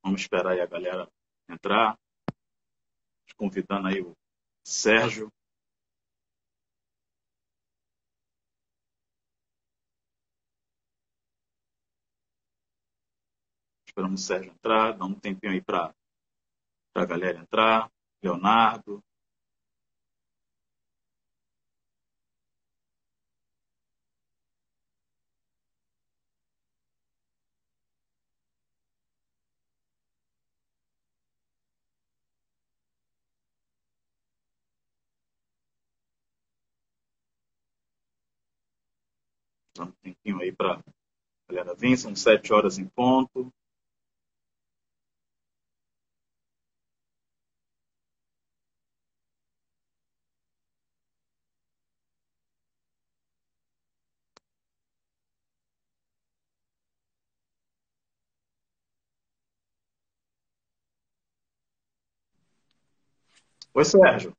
Vamos esperar aí a galera entrar, convidando aí o Sérgio. Esperamos o Sérgio entrar, dá um tempinho aí para a galera entrar. Leonardo. Dá um tempinho aí para a galera vir, são 7 horas em ponto. Oi, Sérgio.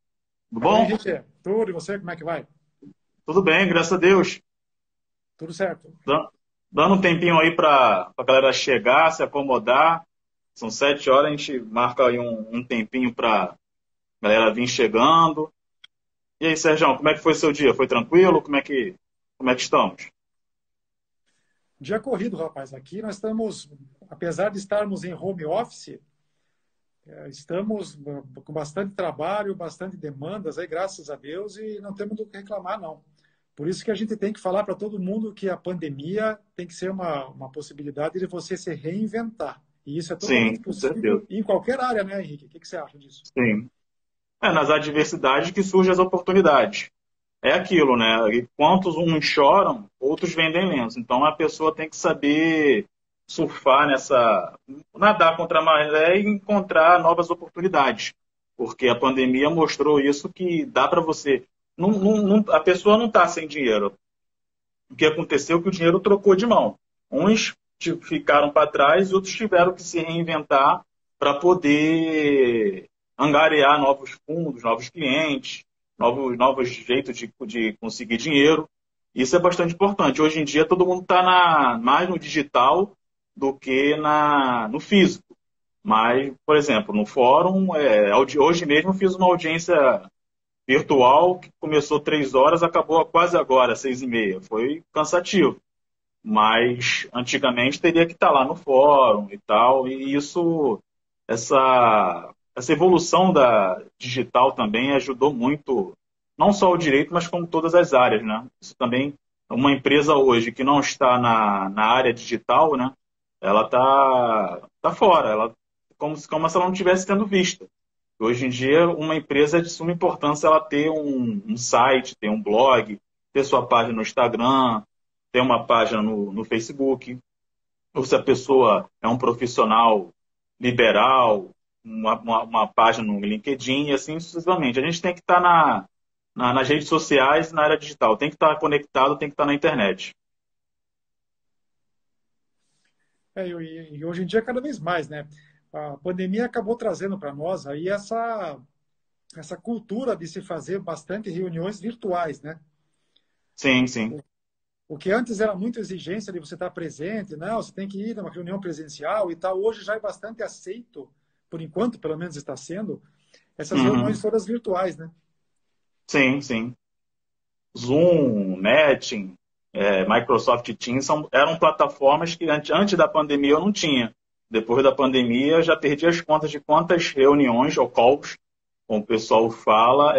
Tudo Fala aí, bom? Henrique. Tudo, e você, como é que vai? Tudo bem, graças a Deus. Tudo certo. Dando um tempinho aí para a galera chegar, se acomodar. São 7 horas, a gente marca aí um tempinho para a galera vir chegando. E aí, Sérgio, como é que foi seu dia? Foi tranquilo? Como é que estamos? Dia corrido, rapaz. Aqui nós estamos, apesar de estarmos em home office, estamos com bastante trabalho, bastante demandas aí, graças a Deus, e não temos do que reclamar, não. Por isso que a gente tem que falar para todo mundo que a pandemia tem que ser uma possibilidade de você se reinventar. E isso é Sim, totalmente com certeza. possível em qualquer área, né, Henrique? O que você acha disso? Sim. É nas adversidades que surgem as oportunidades. É aquilo, né? Enquanto uns choram, outros vendem lenço. Então a pessoa tem que saber surfar nadar contra a maré e encontrar novas oportunidades. Porque a pandemia mostrou isso que dá para você. A pessoa não está sem dinheiro. O que aconteceu é que o dinheiro trocou de mão. Uns ficaram para trás e outros tiveram que se reinventar para poder angariar novos fundos, novos clientes, novos jeitos de conseguir dinheiro. Isso é bastante importante. Hoje em dia todo mundo está mais no digital do que no físico. Mas, por exemplo, no fórum, hoje mesmo eu fiz uma audiência virtual que começou 3 horas, acabou quase agora, 6h30. Foi cansativo, mas antigamente teria que estar lá no fórum e tal, e essa evolução da digital também ajudou muito, não só o direito, mas como todas as áreas, né? Isso também, uma empresa hoje que não está na área digital, né? Ela tá fora, como se ela não estivesse tendo vista. Hoje em dia, uma empresa é de suma importância ela ter um site, ter um blog, ter sua página no Instagram, ter uma página no Facebook. Ou se a pessoa é um profissional liberal, uma página no LinkedIn e assim sucessivamente. A gente tem que estar nas redes sociais e na área digital. Tem que estar conectado, tem que estar na internet. E hoje em dia, cada vez mais, né? A pandemia acabou trazendo para nós aí essa cultura de se fazer bastante reuniões virtuais, né? Sim, sim. O que antes era muito exigência de você estar presente, não, você tem que ir numa reunião presencial e tal, hoje já é bastante aceito, por enquanto, pelo menos está sendo, essas reuniões Uhum. todas virtuais, né? Sim, sim. Zoom, Meeting, Microsoft Teams eram plataformas que antes da pandemia eu não tinha. Depois da pandemia eu já perdi as contas de quantas reuniões ou calls, como o pessoal fala,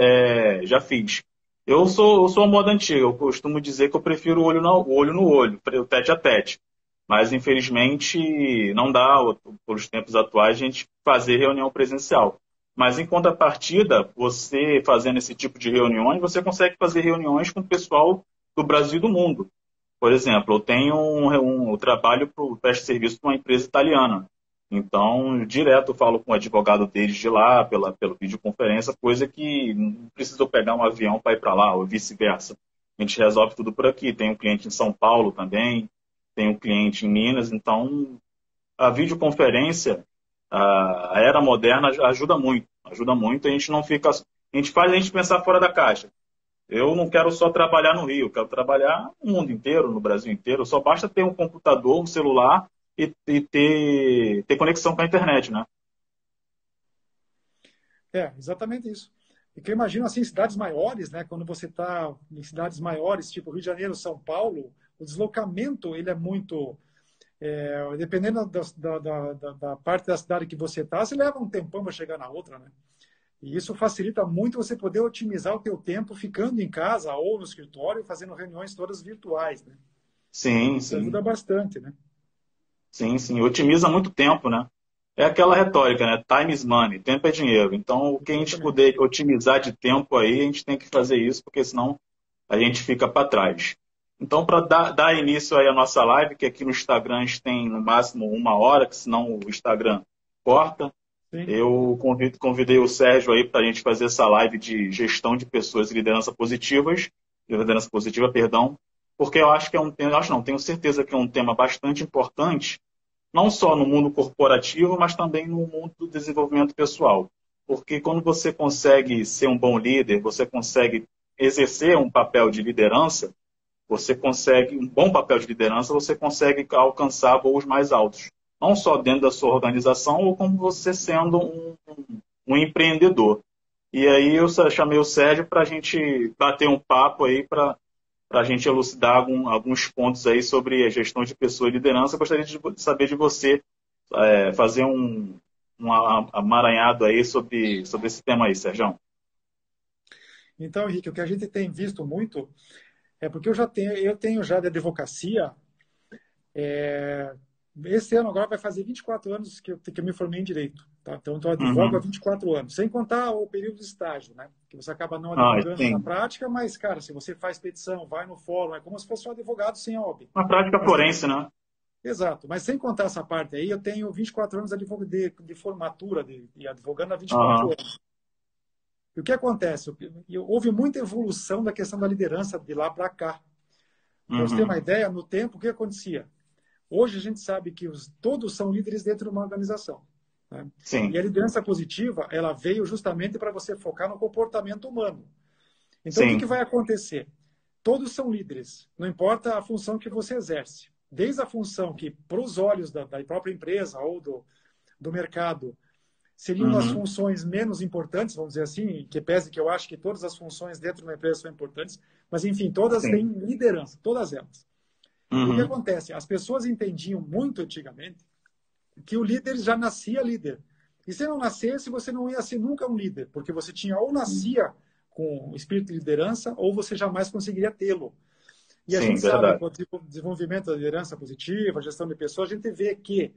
já fiz. Eu sou a moda antiga, eu costumo dizer que eu prefiro o olho, o tete a tete. Mas, infelizmente, não dá, pelos tempos atuais, a gente fazer reunião presencial. Mas, em contrapartida, você fazendo esse tipo de reuniões, você consegue fazer reuniões com o pessoal do Brasil e do mundo. Por exemplo, eu trabalho presto serviço para uma empresa italiana. Então, direto eu falo com o advogado deles de lá, pela videoconferência, coisa que não precisou pegar um avião para ir para lá, ou vice-versa. A gente resolve tudo por aqui. Tem um cliente em São Paulo também, tem um cliente em Minas. Então, a videoconferência, a era moderna ajuda muito. Ajuda muito. A gente não fica. A gente faz a gente pensar fora da caixa. Eu não quero só trabalhar no Rio, eu quero trabalhar no mundo inteiro, no Brasil inteiro. Só basta ter um computador, um celular e ter conexão com a internet, né? Exatamente isso. E que eu imagino assim, cidades maiores, né? Quando você está em cidades maiores, tipo Rio de Janeiro, São Paulo, o deslocamento ele é muito. Dependendo da parte da cidade que você está, você leva um tempão para chegar na outra, né? E isso facilita muito você poder otimizar o teu tempo ficando em casa ou no escritório, fazendo reuniões todas virtuais, né? Sim, Isso ajuda sim. bastante, né? Sim, sim. Otimiza muito tempo, né? É aquela retórica, né? Time is money, tempo é dinheiro. Então, o que a gente Exatamente. puder otimizar de tempo aí, a gente tem que fazer isso, porque senão a gente fica para trás. Então, para dar início aí à nossa live, que aqui no Instagram a gente tem no máximo 1 hora, que senão o Instagram corta, Sim. eu convidei o Sérgio aí para a gente fazer essa live de gestão de pessoas e liderança positiva, perdão, porque eu acho que é um tema, acho não, tenho certeza que é um tema bastante importante, não só no mundo corporativo, mas também no mundo do desenvolvimento pessoal. Porque quando você consegue ser um bom líder, você consegue exercer um papel de liderança, você consegue, um bom papel de liderança, você consegue alcançar voos mais altos. Não só dentro da sua organização, ou como você sendo um empreendedor. E aí eu chamei o Sérgio para a gente bater um papo aí para a gente elucidar alguns pontos aí sobre a gestão de pessoa e liderança. Eu gostaria de saber de você, fazer um amaranhado aí sobre esse tema aí, Sérgio. Então, Henrique, o que a gente tem visto muito é porque eu tenho já de advocacia. Esse ano agora vai fazer 24 anos que eu me formei em Direito. Tá? Então, eu advogo há Uhum. 24 anos, sem contar o período de estágio, né? Que você acaba não Ah, advogando na sim. prática, mas, cara, se você faz petição, vai no fórum, é como se fosse um advogado sem a OAB. Uma prática Mas sem, forense, né? exato, mas sem contar essa parte aí, eu tenho 24 anos de formatura e advogando há 24 Uhum. anos. E o que acontece? Houve muita evolução da questão da liderança de lá para cá. Para você ter uma Uhum. ideia, no tempo, o que acontecia? Hoje a gente sabe que todos são líderes dentro de uma organização. Né? E Sim, a liderança positiva, ela veio justamente para você focar no comportamento humano. Então, o que sim. vai acontecer? Todos são líderes, não importa a função que você exerce. Desde a função que, para os olhos da própria empresa ou do mercado, seriam as Uhum. funções menos importantes, vamos dizer assim, que pese que eu acho que todas as funções dentro de uma empresa são importantes, mas, enfim, todas têm Sim. liderança, todas elas. E o que Uhum. acontece? As pessoas entendiam muito antigamente que o líder já nascia líder. E se não nascesse, você não ia ser nunca um líder, porque você tinha ou nascia com o espírito de liderança, ou você jamais conseguiria tê-lo. E a Sim, gente sabe, verdade. com o desenvolvimento da liderança positiva, a gestão de pessoas, a gente vê que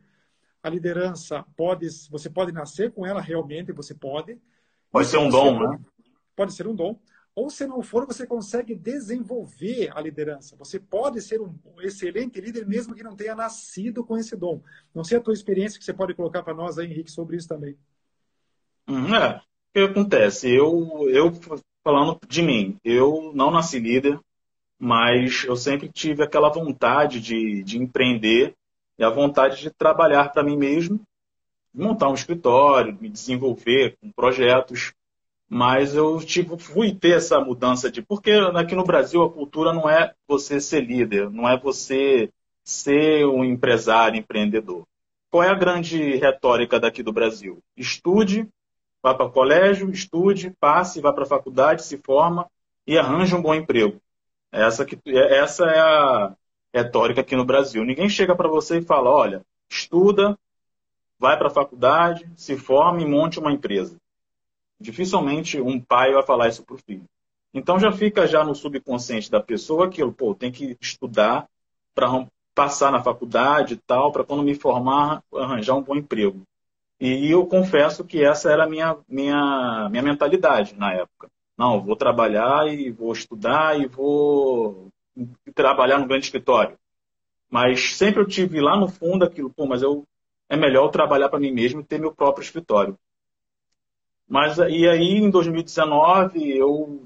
a liderança você pode nascer com ela realmente, você pode. E Pode se ser um você dom, não, né? pode ser um dom. Ou se não for, você consegue desenvolver a liderança. Você pode ser um excelente líder mesmo que não tenha nascido com esse dom. Não sei a tua experiência que você pode colocar para nós aí, Henrique, sobre isso também. Uhum. O que acontece? Falando de mim, eu não nasci líder, mas eu sempre tive aquela vontade de empreender e a vontade de trabalhar para mim mesmo, montar um escritório, me desenvolver com projetos. Mas eu fui ter essa mudança porque aqui no Brasil a cultura não é você ser líder, não é você ser um empresário, empreendedor. Qual é a grande retórica daqui do Brasil? Estude, vá para o colégio, estude, passe, vá para a faculdade, se forma e arranje um bom emprego. Essa é a retórica aqui no Brasil. Ninguém chega para você e fala, olha, estuda, vai para a faculdade, se forma e monte uma empresa. Dificilmente um pai vai falar isso para o filho. Então já fica já no subconsciente da pessoa aquilo, pô, tem que estudar para passar na faculdade e tal, para quando me formar, arranjar um bom emprego. E eu confesso que essa era a minha mentalidade na época. Não, eu vou trabalhar e vou estudar e vou trabalhar no grande escritório. Mas sempre eu tive lá no fundo aquilo, pô, é melhor eu trabalhar para mim mesmo e ter meu próprio escritório. Mas e aí, em 2019, eu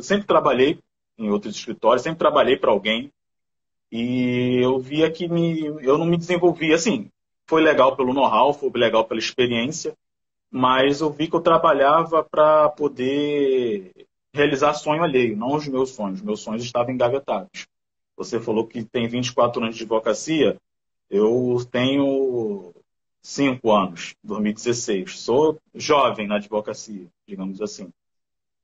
sempre trabalhei em outros escritórios, sempre trabalhei para alguém e eu via que eu não me desenvolvia. Assim, foi legal pelo know-how, foi legal pela experiência, mas eu vi que eu trabalhava para poder realizar sonho alheio, não os meus sonhos. Meus sonhos estavam engavetados. Você falou que tem 24 anos de advocacia. Eu tenho 5 anos, 2016. Sou jovem na advocacia, digamos assim.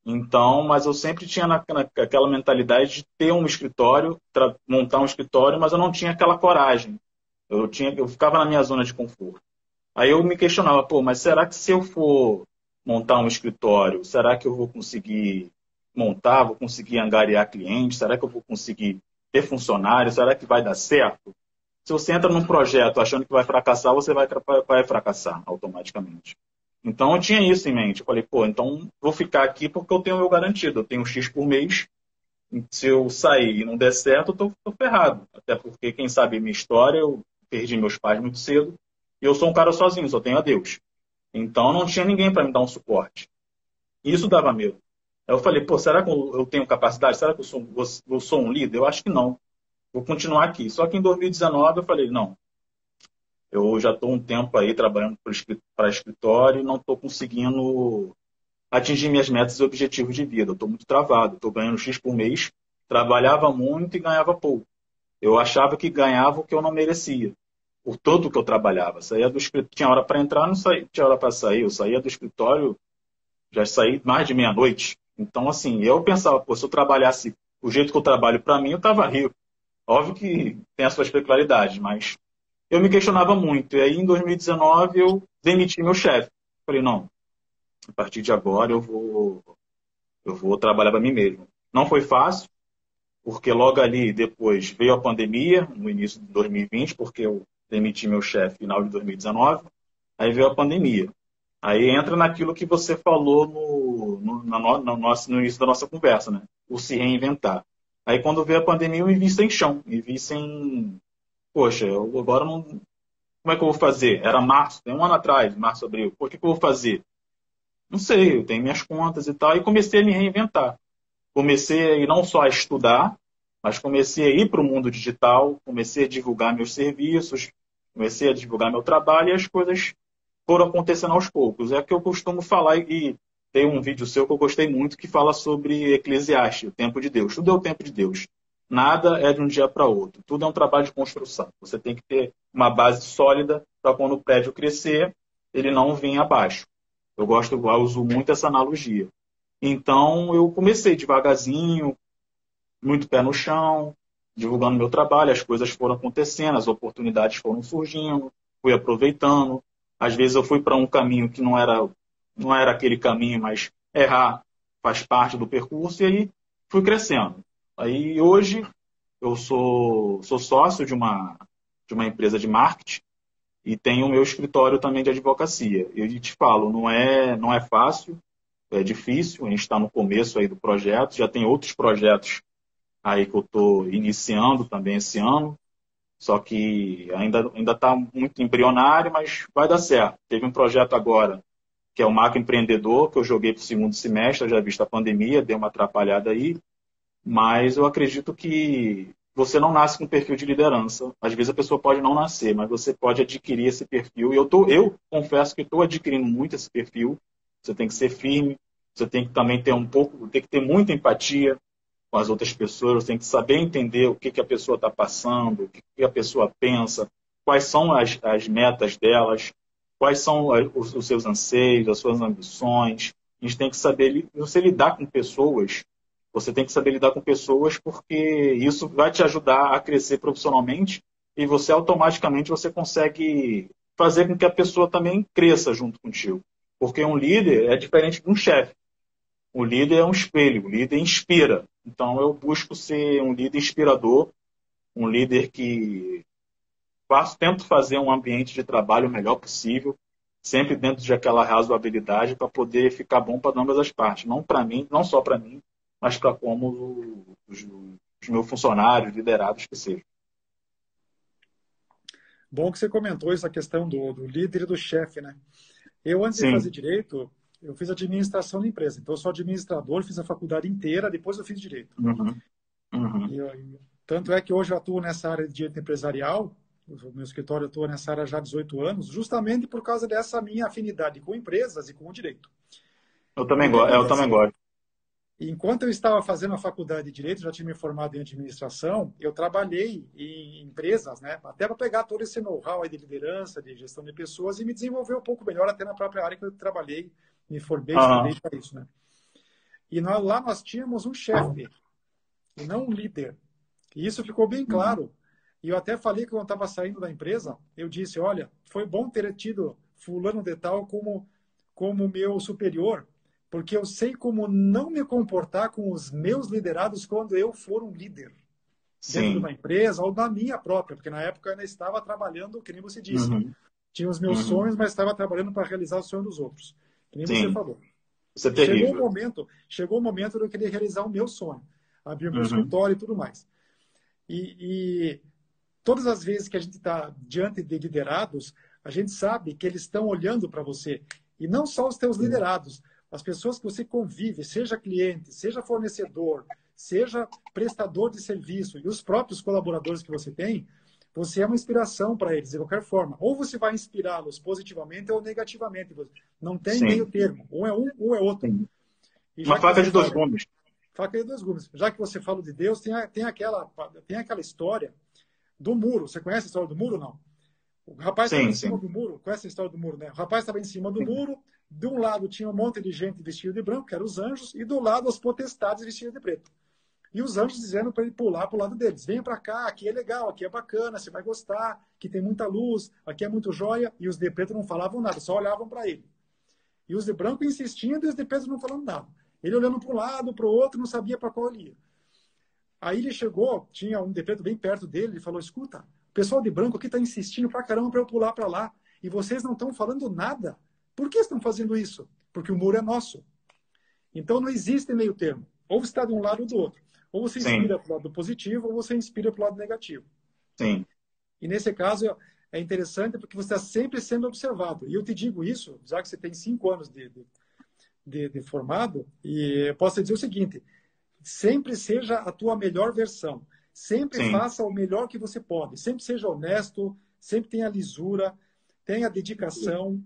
Então, mas eu sempre tinha aquela mentalidade de ter um escritório, montar um escritório, mas eu não tinha aquela coragem. Eu ficava na minha zona de conforto. Aí eu me questionava, pô, mas será que se eu for montar um escritório, será que eu vou conseguir montar, vou conseguir angariar clientes, será que eu vou conseguir ter funcionários, será que vai dar certo? Se você entra num projeto achando que vai fracassar, você vai fracassar automaticamente. Então eu tinha isso em mente. Eu falei, pô, então vou ficar aqui porque eu tenho o meu garantido. Eu tenho um X por mês. Se eu sair e não der certo, eu tô ferrado. Até porque, quem sabe minha história, eu perdi meus pais muito cedo. E eu sou um cara sozinho, só tenho a Deus. Então não tinha ninguém para me dar um suporte. E isso dava medo. Aí eu falei, pô, será que eu tenho capacidade? Será que eu sou um líder? Eu acho que não. Vou continuar aqui. Só que em 2019 eu falei, não, eu já estou um tempo aí trabalhando para escritório e não estou conseguindo atingir minhas metas e objetivos de vida. Eu estou muito travado, estou ganhando X por mês, trabalhava muito e ganhava pouco. Eu achava que ganhava o que eu não merecia, por todo o que eu trabalhava. Saía do escritório, tinha hora para entrar, não saía, tinha hora para sair. Eu saía do escritório, já saí mais de meia-noite. Então, assim, eu pensava, pô, se eu trabalhasse o jeito que eu trabalho para mim, eu estava rico. Óbvio que tem as suas peculiaridades, mas eu me questionava muito. E aí, em 2019, eu demiti meu chefe. Falei, não, a partir de agora eu vou trabalhar para mim mesmo. Não foi fácil, porque logo ali depois veio a pandemia, no início de 2020, porque eu demiti meu chefe no final de 2019, aí veio a pandemia. Aí entra naquilo que você falou no início da nossa conversa, né? O se reinventar. Aí quando veio a pandemia, eu me vi sem chão, me vi sem. Poxa, eu agora não. Como é que eu vou fazer? Era março, tem um ano atrás, março, abril. Por que eu vou fazer? Não sei, eu tenho minhas contas e tal. E comecei a me reinventar. Comecei a não só a estudar, mas comecei a ir para o mundo digital, comecei a divulgar meus serviços, comecei a divulgar meu trabalho e as coisas foram acontecendo aos poucos. É que eu costumo falar e tem um vídeo seu que eu gostei muito que fala sobre Eclesiastes, o tempo de Deus. Tudo é o tempo de Deus. Nada é de um dia para outro. Tudo é um trabalho de construção. Você tem que ter uma base sólida para quando o prédio crescer, ele não vir abaixo. Eu uso muito essa analogia. Então, eu comecei devagarzinho, muito pé no chão, divulgando meu trabalho, as coisas foram acontecendo, as oportunidades foram surgindo, fui aproveitando. Às vezes eu fui para um caminho que não era aquele caminho, mas errar faz parte do percurso, e aí fui crescendo. Aí hoje eu sou sócio de uma empresa de marketing e tenho o meu escritório também de advocacia. Eu te falo, não é fácil, é difícil, a gente está no começo aí do projeto, já tem outros projetos aí que eu estou iniciando também esse ano, só que ainda está muito embrionário, mas vai dar certo. Teve um projeto agora, que é o Macro Empreendedor, que eu joguei para o segundo semestre, já visto a pandemia, deu uma atrapalhada aí, mas eu acredito que você não nasce com perfil de liderança. Às vezes a pessoa pode não nascer, mas você pode adquirir esse perfil. E eu confesso que estou adquirindo muito esse perfil. Você tem que ser firme, você tem que também tem que ter muita empatia com as outras pessoas, você tem que saber entender o que, que a pessoa está passando, o que, que a pessoa pensa, quais são as metas delas, quais são os seus anseios, as suas ambições. A gente tem que saber você lidar com pessoas. Você tem que saber lidar com pessoas porque isso vai te ajudar a crescer profissionalmente e você consegue fazer com que a pessoa também cresça junto contigo. Porque um líder é diferente de um chefe. O líder é um espelho, o líder inspira. Então eu busco ser um líder inspirador, um líder que tento fazer um ambiente de trabalho o melhor possível, sempre dentro de aquela razoabilidade para poder ficar bom para ambas as partes, não para mim, não só para mim, mas para como os meus funcionários, liderados que sejam. Bom que você comentou essa questão do líder e do chefe, né? Eu, antes de fazer Sim. direito, eu fiz administração da empresa. Então, eu sou administrador, fiz a faculdade inteira, depois eu fiz direito. Uhum. Uhum. Tanto é que hoje eu atuo nessa área de direito empresarial, o meu escritório atua nessa área já há 18 anos, justamente por causa dessa minha afinidade com empresas e com o direito. Eu E também o que gosto. Eu também acontece? gosto. E enquanto eu estava fazendo a faculdade de Direito, já tinha me formado em administração, eu trabalhei em empresas, né, até para pegar todo esse know-how aí de liderança, de gestão de pessoas e me desenvolver um pouco melhor até na própria área que eu trabalhei, me formei, estudei Aham. para isso, né? E lá nós tínhamos um chefe, e não um líder. E isso ficou bem Uhum. claro. E eu até falei que quando eu estava saindo da empresa, eu disse, olha, foi bom ter tido fulano de tal como meu superior, porque eu sei como não me comportar com os meus liderados quando eu for um líder dentro de Sim. uma empresa ou da minha própria, porque na época eu ainda estava trabalhando, que nem você disse. Uhum. Tinha os meus Uhum. sonhos, mas estava trabalhando para realizar os sonhos dos outros, que nem você Sim. falou. Isso é Chegou o terrível. momento, chegou o momento de eu querer realizar o meu sonho, abrir o meu Uhum. escritório e tudo mais. E todas as vezes que a gente está diante de liderados, a gente sabe que eles estão olhando para você. E não só os teus Sim. liderados, as pessoas que você convive, seja cliente, seja fornecedor, seja prestador de serviço e os próprios colaboradores que você tem, você é uma inspiração para eles de qualquer forma. Ou você vai inspirá-los positivamente ou negativamente. Não tem meio Sim. termo. Ou é outro. Sim. E Uma já que faca você de dois fala, gumes. faca de dois gumes. Já que você fala de Deus, tem aquela história do muro. Você conhece a história do muro ou não? O rapaz estava em Sim, cima sim. do muro. Conhece a história do muro, né? O rapaz estava em cima do Sim. muro. De um lado tinha um monte de gente vestida de branco, que eram os anjos, e do lado as potestades vestidas de preto. E os anjos dizendo para ele pular para o lado deles. Venha para cá, aqui é legal, aqui é bacana, você vai gostar, aqui tem muita luz, aqui é muito joia. E os de preto não falavam nada, só olhavam para ele. E os de branco insistindo e os de preto não falando nada. Ele olhando para um lado, para o outro, não sabia para qual ele ia. Aí ele chegou, tinha um de preto bem perto dele, ele falou, escuta, o pessoal de branco aqui está insistindo pra caramba para eu pular para lá, e vocês não estão falando nada. Por que estão fazendo isso? Porque o muro é nosso. Então não existe meio termo. Ou você está de um lado ou do outro. Ou você Sim. inspira para o lado positivo, ou você inspira para o lado negativo. Sim. E nesse caso é interessante porque você está sempre sendo observado. E eu te digo isso, já que você tem 5 anos de formado, e eu posso te dizer o seguinte, sempre seja a tua melhor versão. Sempre Sim. faça o melhor que você pode. Sempre seja honesto, sempre tenha lisura, tenha dedicação,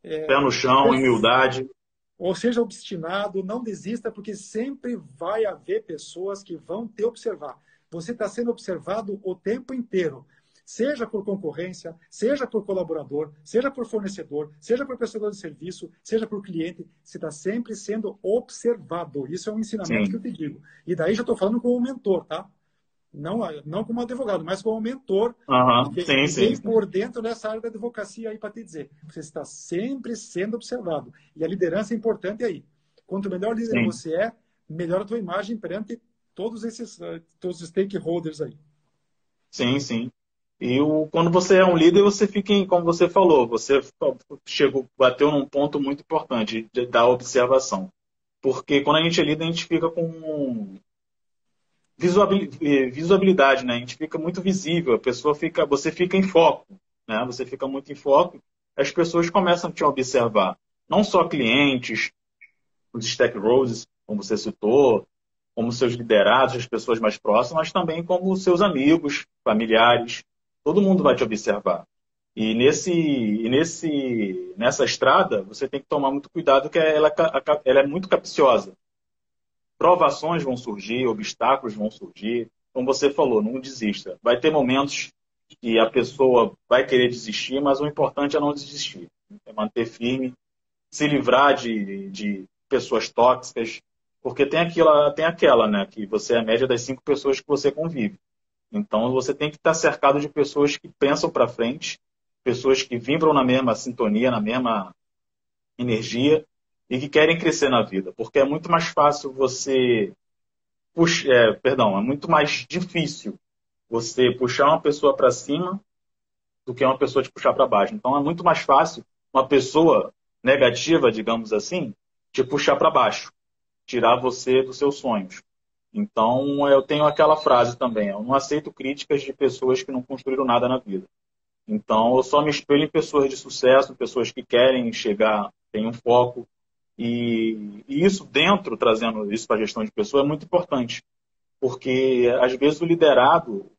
Pé no chão, humildade. ou seja obstinado, não desista, porque sempre vai haver pessoas que vão te observar. Você está sendo observado o tempo inteiro. Seja por concorrência, seja por colaborador, seja por fornecedor, seja por prestador de serviço, seja por cliente, você está sempre sendo observado. Isso é um ensinamento que eu Sim. te digo. E daí já estou falando como mentor, tá? Não como advogado, mas como mentor Aham. Sim, e sim, bem sim. por dentro dessa área da advocacia aí para te dizer. Você está sempre sendo observado. E a liderança é importante aí. Quanto melhor líder Sim. você é, melhor a tua imagem perante todos os stakeholders aí. Sim, sim. Quando você é um líder, você fica como você falou, você chegou, bateu num ponto muito importante da observação. Porque quando a gente é líder, a gente fica com visibilidade, né? A gente fica muito visível, você fica em foco, né? Você fica muito em foco, as pessoas começam a te observar. Não só clientes, os stakeholders, como você citou, como seus liderados, as pessoas mais próximas, mas também como seus amigos, familiares. Todo mundo vai te observar. Nessa estrada, você tem que tomar muito cuidado, que ela é muito capciosa. Provações vão surgir, obstáculos vão surgir. Como você falou, não desista. Vai ter momentos que a pessoa vai querer desistir, mas o importante é não desistir. É manter firme, se livrar de pessoas tóxicas, porque tem aquela, né, que você é a média das 5 pessoas que você convive. Então você tem que estar cercado de pessoas que pensam para frente, pessoas que vibram na mesma sintonia, na mesma energia e que querem crescer na vida, porque é muito mais fácil é muito mais difícil você puxar uma pessoa para cima do que uma pessoa te puxar para baixo. Então é muito mais fácil uma pessoa negativa, digamos assim, te puxar para baixo, tirar você dos seus sonhos. Então eu tenho aquela frase também: eu não aceito críticas de pessoas que não construíram nada na vida. Então eu só me espelho em pessoas de sucesso, pessoas que querem chegar, têm um foco. E isso trazendo isso para a gestão de pessoas, é muito importante, porque às vezes o liderado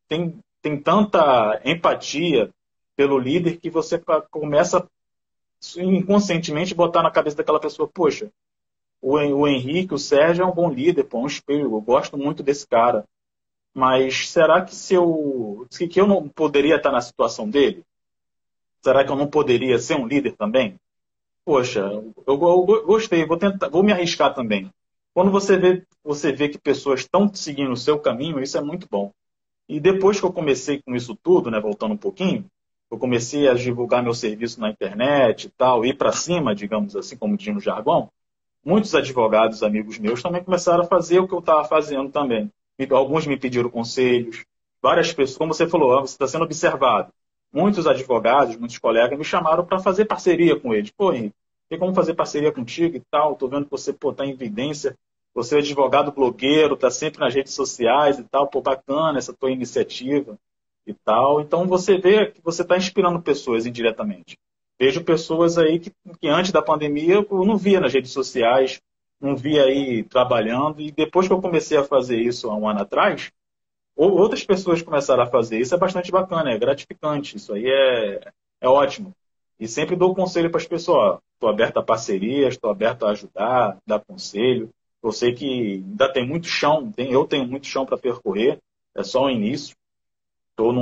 tem tanta empatia pelo líder que você começa inconscientemente botar na cabeça daquela pessoa, poxa, O Henrique, o Sérgio é um bom líder, pô, um espelho. Eu gosto muito desse cara. Mas será que que eu não poderia estar na situação dele? Será que eu não poderia ser um líder também? Poxa, eu gostei, vou tentar, vou me arriscar também. Quando você vê que pessoas estão seguindo o seu caminho, isso é muito bom. E depois que eu comecei com isso tudo, né, voltando um pouquinho, eu comecei a divulgar meu serviço na internet e tal, ir para cima, digamos assim, como diz no jargão. Muitos advogados, amigos meus, também começaram a fazer o que eu estava fazendo também. Alguns me pediram conselhos, várias pessoas, como você falou, você está sendo observado. Muitos advogados, muitos colegas me chamaram para fazer parceria com eles. Pô, Henrique, tem como fazer parceria contigo e tal? Estou vendo que você está em evidência. Você é advogado blogueiro, está sempre nas redes sociais e tal. Pô, bacana essa tua iniciativa e tal. Então você vê que você está inspirando pessoas indiretamente. Vejo pessoas aí que antes da pandemia eu não via nas redes sociais, não via aí trabalhando. E depois que eu comecei a fazer isso há um ano atrás, outras pessoas começaram a fazer. Isso é bastante bacana, é gratificante. Isso aí é ótimo. E sempre dou conselho para as pessoas. Estou aberto a parcerias, estou aberto a ajudar, dar conselho. Eu sei que ainda tem muito chão, eu tenho muito chão para percorrer, é só o início. Estou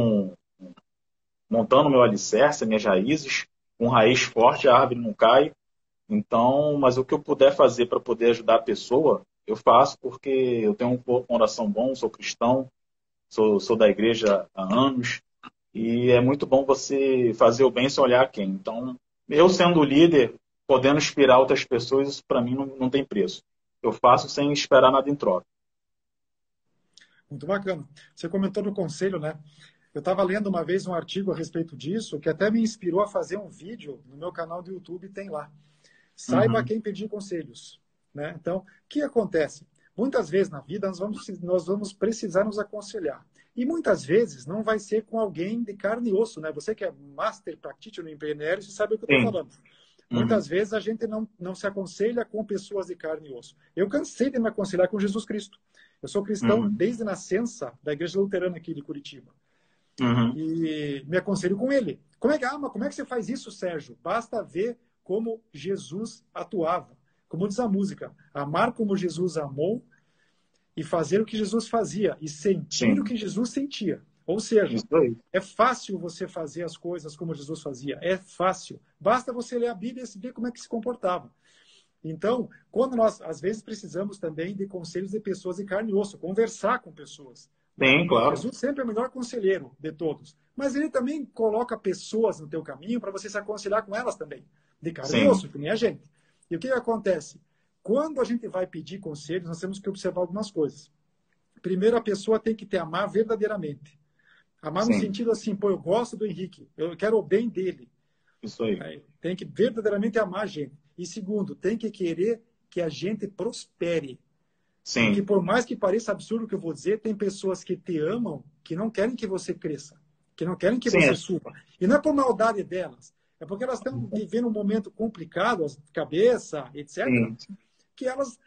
montando meu alicerce, minhas raízes, com raiz forte, a árvore não cai. Então, mas o que eu puder fazer para poder ajudar a pessoa, eu faço, porque eu tenho um coração bom, sou cristão, sou da igreja há anos, e é muito bom você fazer o bem sem olhar quem. Então, eu sendo líder, podendo inspirar outras pessoas, isso para mim não tem preço. Eu faço sem esperar nada em troca. Muito bacana. Você comentou no conselho, né? Eu estava lendo uma vez um artigo a respeito disso, que até me inspirou a fazer um vídeo no meu canal do YouTube, tem lá. Saiba quem pedir conselhos. Né? Então, o que acontece? Muitas vezes na vida nós vamos precisar nos aconselhar. E muitas vezes não vai ser com alguém de carne e osso. Né? Você que é master practitioner no empreendedor, você sabe o que eu estou falando. Muitas vezes a gente não se aconselha com pessoas de carne e osso. Eu cansei de me aconselhar com Jesus Cristo. Eu sou cristão desde a nascença da Igreja Luterana aqui de Curitiba. E me aconselho com ele. Mas como é que você faz isso, Sérgio? Basta ver como Jesus atuava. Como diz a música, amar como Jesus amou e fazer o que Jesus fazia e sentir o que Jesus sentia. Ou seja, é fácil você fazer as coisas como Jesus fazia. É fácil. Basta você ler a Bíblia e ver como é que se comportava. Então, quando nós, às vezes, precisamos também de conselhos de pessoas de carne e osso, conversar com pessoas. Sim, claro. Jesus sempre é o melhor conselheiro de todos. Mas ele também coloca pessoas no teu caminho para você se aconselhar com elas também. De carne e osso, que nem a gente. E o que acontece? Quando a gente vai pedir conselhos, nós temos que observar algumas coisas. Primeiro, a pessoa tem que te amar verdadeiramente. Amar no sentido assim, pô, eu gosto do Henrique, eu quero o bem dele. Isso aí. Tem que verdadeiramente amar a gente. E segundo, tem que querer que a gente prospere. Sim. Porque por mais que pareça absurdo o que eu vou dizer, tem pessoas que te amam que não querem que você cresça, que não querem que você suba. E não é por maldade delas, é porque elas estão vivendo um momento complicado, a cabeça, etc., que elas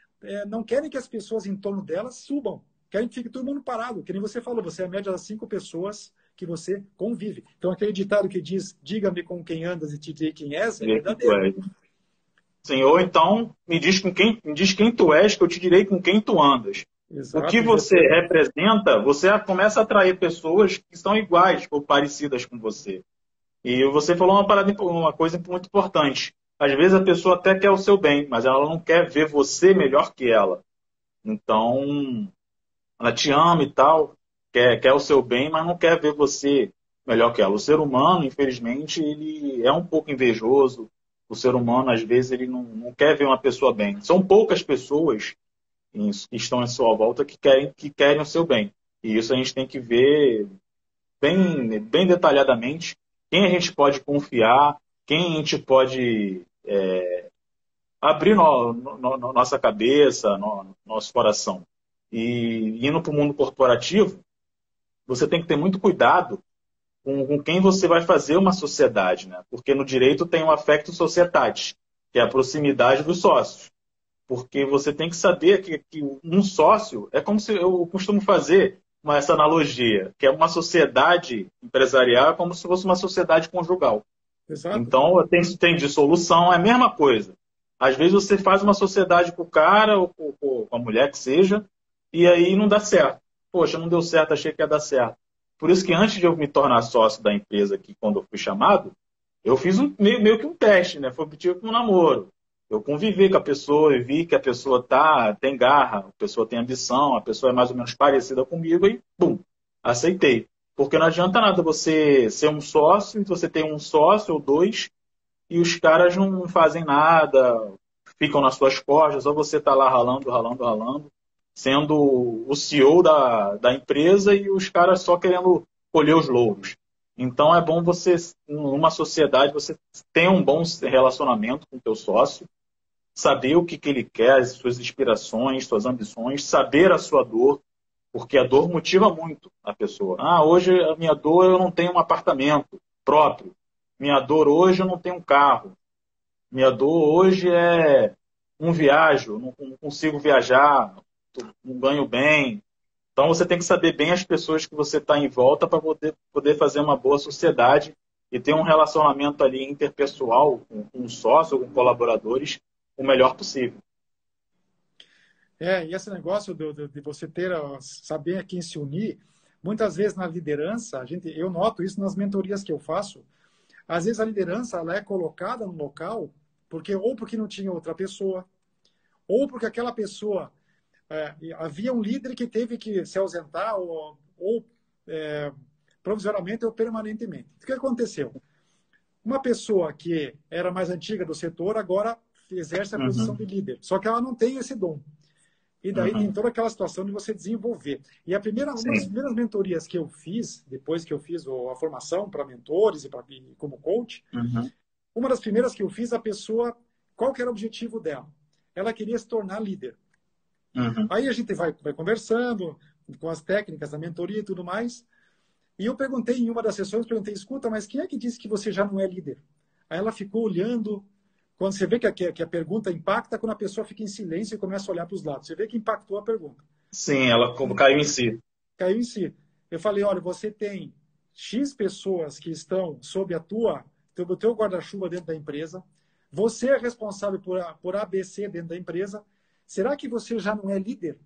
não querem que as pessoas em torno delas subam. Querem que fique todo mundo parado. Que nem você falou, você é a média das 5 pessoas que você convive. Então, aquele ditado que diz, diga-me com quem andas e te direi quem és, é verdadeiro. Sim, ou então me diz quem tu és, que eu te direi com quem tu andas. Exato, o que você representa, você começa a atrair pessoas que são iguais ou parecidas com você. E você falou uma coisa muito importante. Às vezes a pessoa até quer o seu bem, mas ela não quer ver você melhor que ela. Então, ela te ama e tal, quer o seu bem, mas não quer ver você melhor que ela. O ser humano, infelizmente, ele é um pouco invejoso. O ser humano, às vezes, ele não quer ver uma pessoa bem. São poucas pessoas que estão à sua volta que querem o seu bem. E isso a gente tem que ver bem detalhadamente quem a gente pode confiar, quem a gente pode abrir nossa cabeça, nosso coração. E indo para o mundo corporativo, você tem que ter muito cuidado com quem você vai fazer uma sociedade, né? Porque no direito tem o affectus societatis, que é a proximidade dos sócios. Porque você tem que saber que um sócio é como se eu costumo fazer essa analogia, que é uma sociedade empresarial, é como se fosse uma sociedade conjugal. Exato. Então, tem dissolução, é a mesma coisa. Às vezes você faz uma sociedade com o cara ou com a mulher que seja, e aí não dá certo. Poxa, não deu certo, achei que ia dar certo. Por isso que antes de eu me tornar sócio da empresa aqui, quando eu fui chamado, eu fiz meio que um teste, né? Foi tipo um namoro. Eu convivi com a pessoa e vi que a pessoa tem garra, a pessoa tem ambição, a pessoa é mais ou menos parecida comigo e, bum, aceitei. Porque não adianta nada você ser um sócio, e você tem um sócio ou dois, e os caras não fazem nada, ficam nas suas costas, ou você está lá ralando, ralando, ralando, sendo o CEO da empresa e os caras só querendo colher os louros. Então é bom você, numa sociedade, você ter um bom relacionamento com o teu sócio, saber o que ele quer, as suas inspirações, suas ambições, saber a sua dor, porque a dor motiva muito a pessoa. Ah, hoje a minha dor eu não tenho um apartamento próprio. Minha dor hoje eu não tenho um carro. Minha dor hoje é um viajo, não consigo viajar, não ganho bem. Então você tem que saber bem as pessoas que você está em volta para poder fazer uma boa sociedade e ter um relacionamento ali interpessoal com um sócio, com colaboradores, o melhor possível. E esse negócio de você saber a quem se unir, muitas vezes na liderança, eu noto isso nas mentorias que eu faço, às vezes a liderança ela é colocada no local porque não tinha outra pessoa, ou porque aquela pessoa havia um líder que teve que se ausentar ou provisoriamente ou permanentemente. O que aconteceu? Uma pessoa que era mais antiga do setor agora exerce a posição de líder, só que ela não tem esse dom. E daí tem toda aquela situação de você desenvolver. E uma das primeiras mentorias que eu fiz, depois que eu fiz a formação para mentores e como coach, uma das primeiras que eu fiz, a pessoa, qual que era o objetivo dela? Ela queria se tornar líder. Aí a gente vai conversando com as técnicas da mentoria e tudo mais. E eu perguntei em uma das sessões, escuta, mas quem é que disse que você já não é líder? Aí ela ficou olhando. Quando você vê que a pergunta impacta, quando a pessoa fica em silêncio e começa a olhar para os lados. Você vê que impactou a pergunta. Sim, ela caiu em si. Caiu em si. Eu falei, olha, você tem X pessoas que estão sob o teu guarda-chuva dentro da empresa. Você é responsável por ABC dentro da empresa. Será que você já não é líder?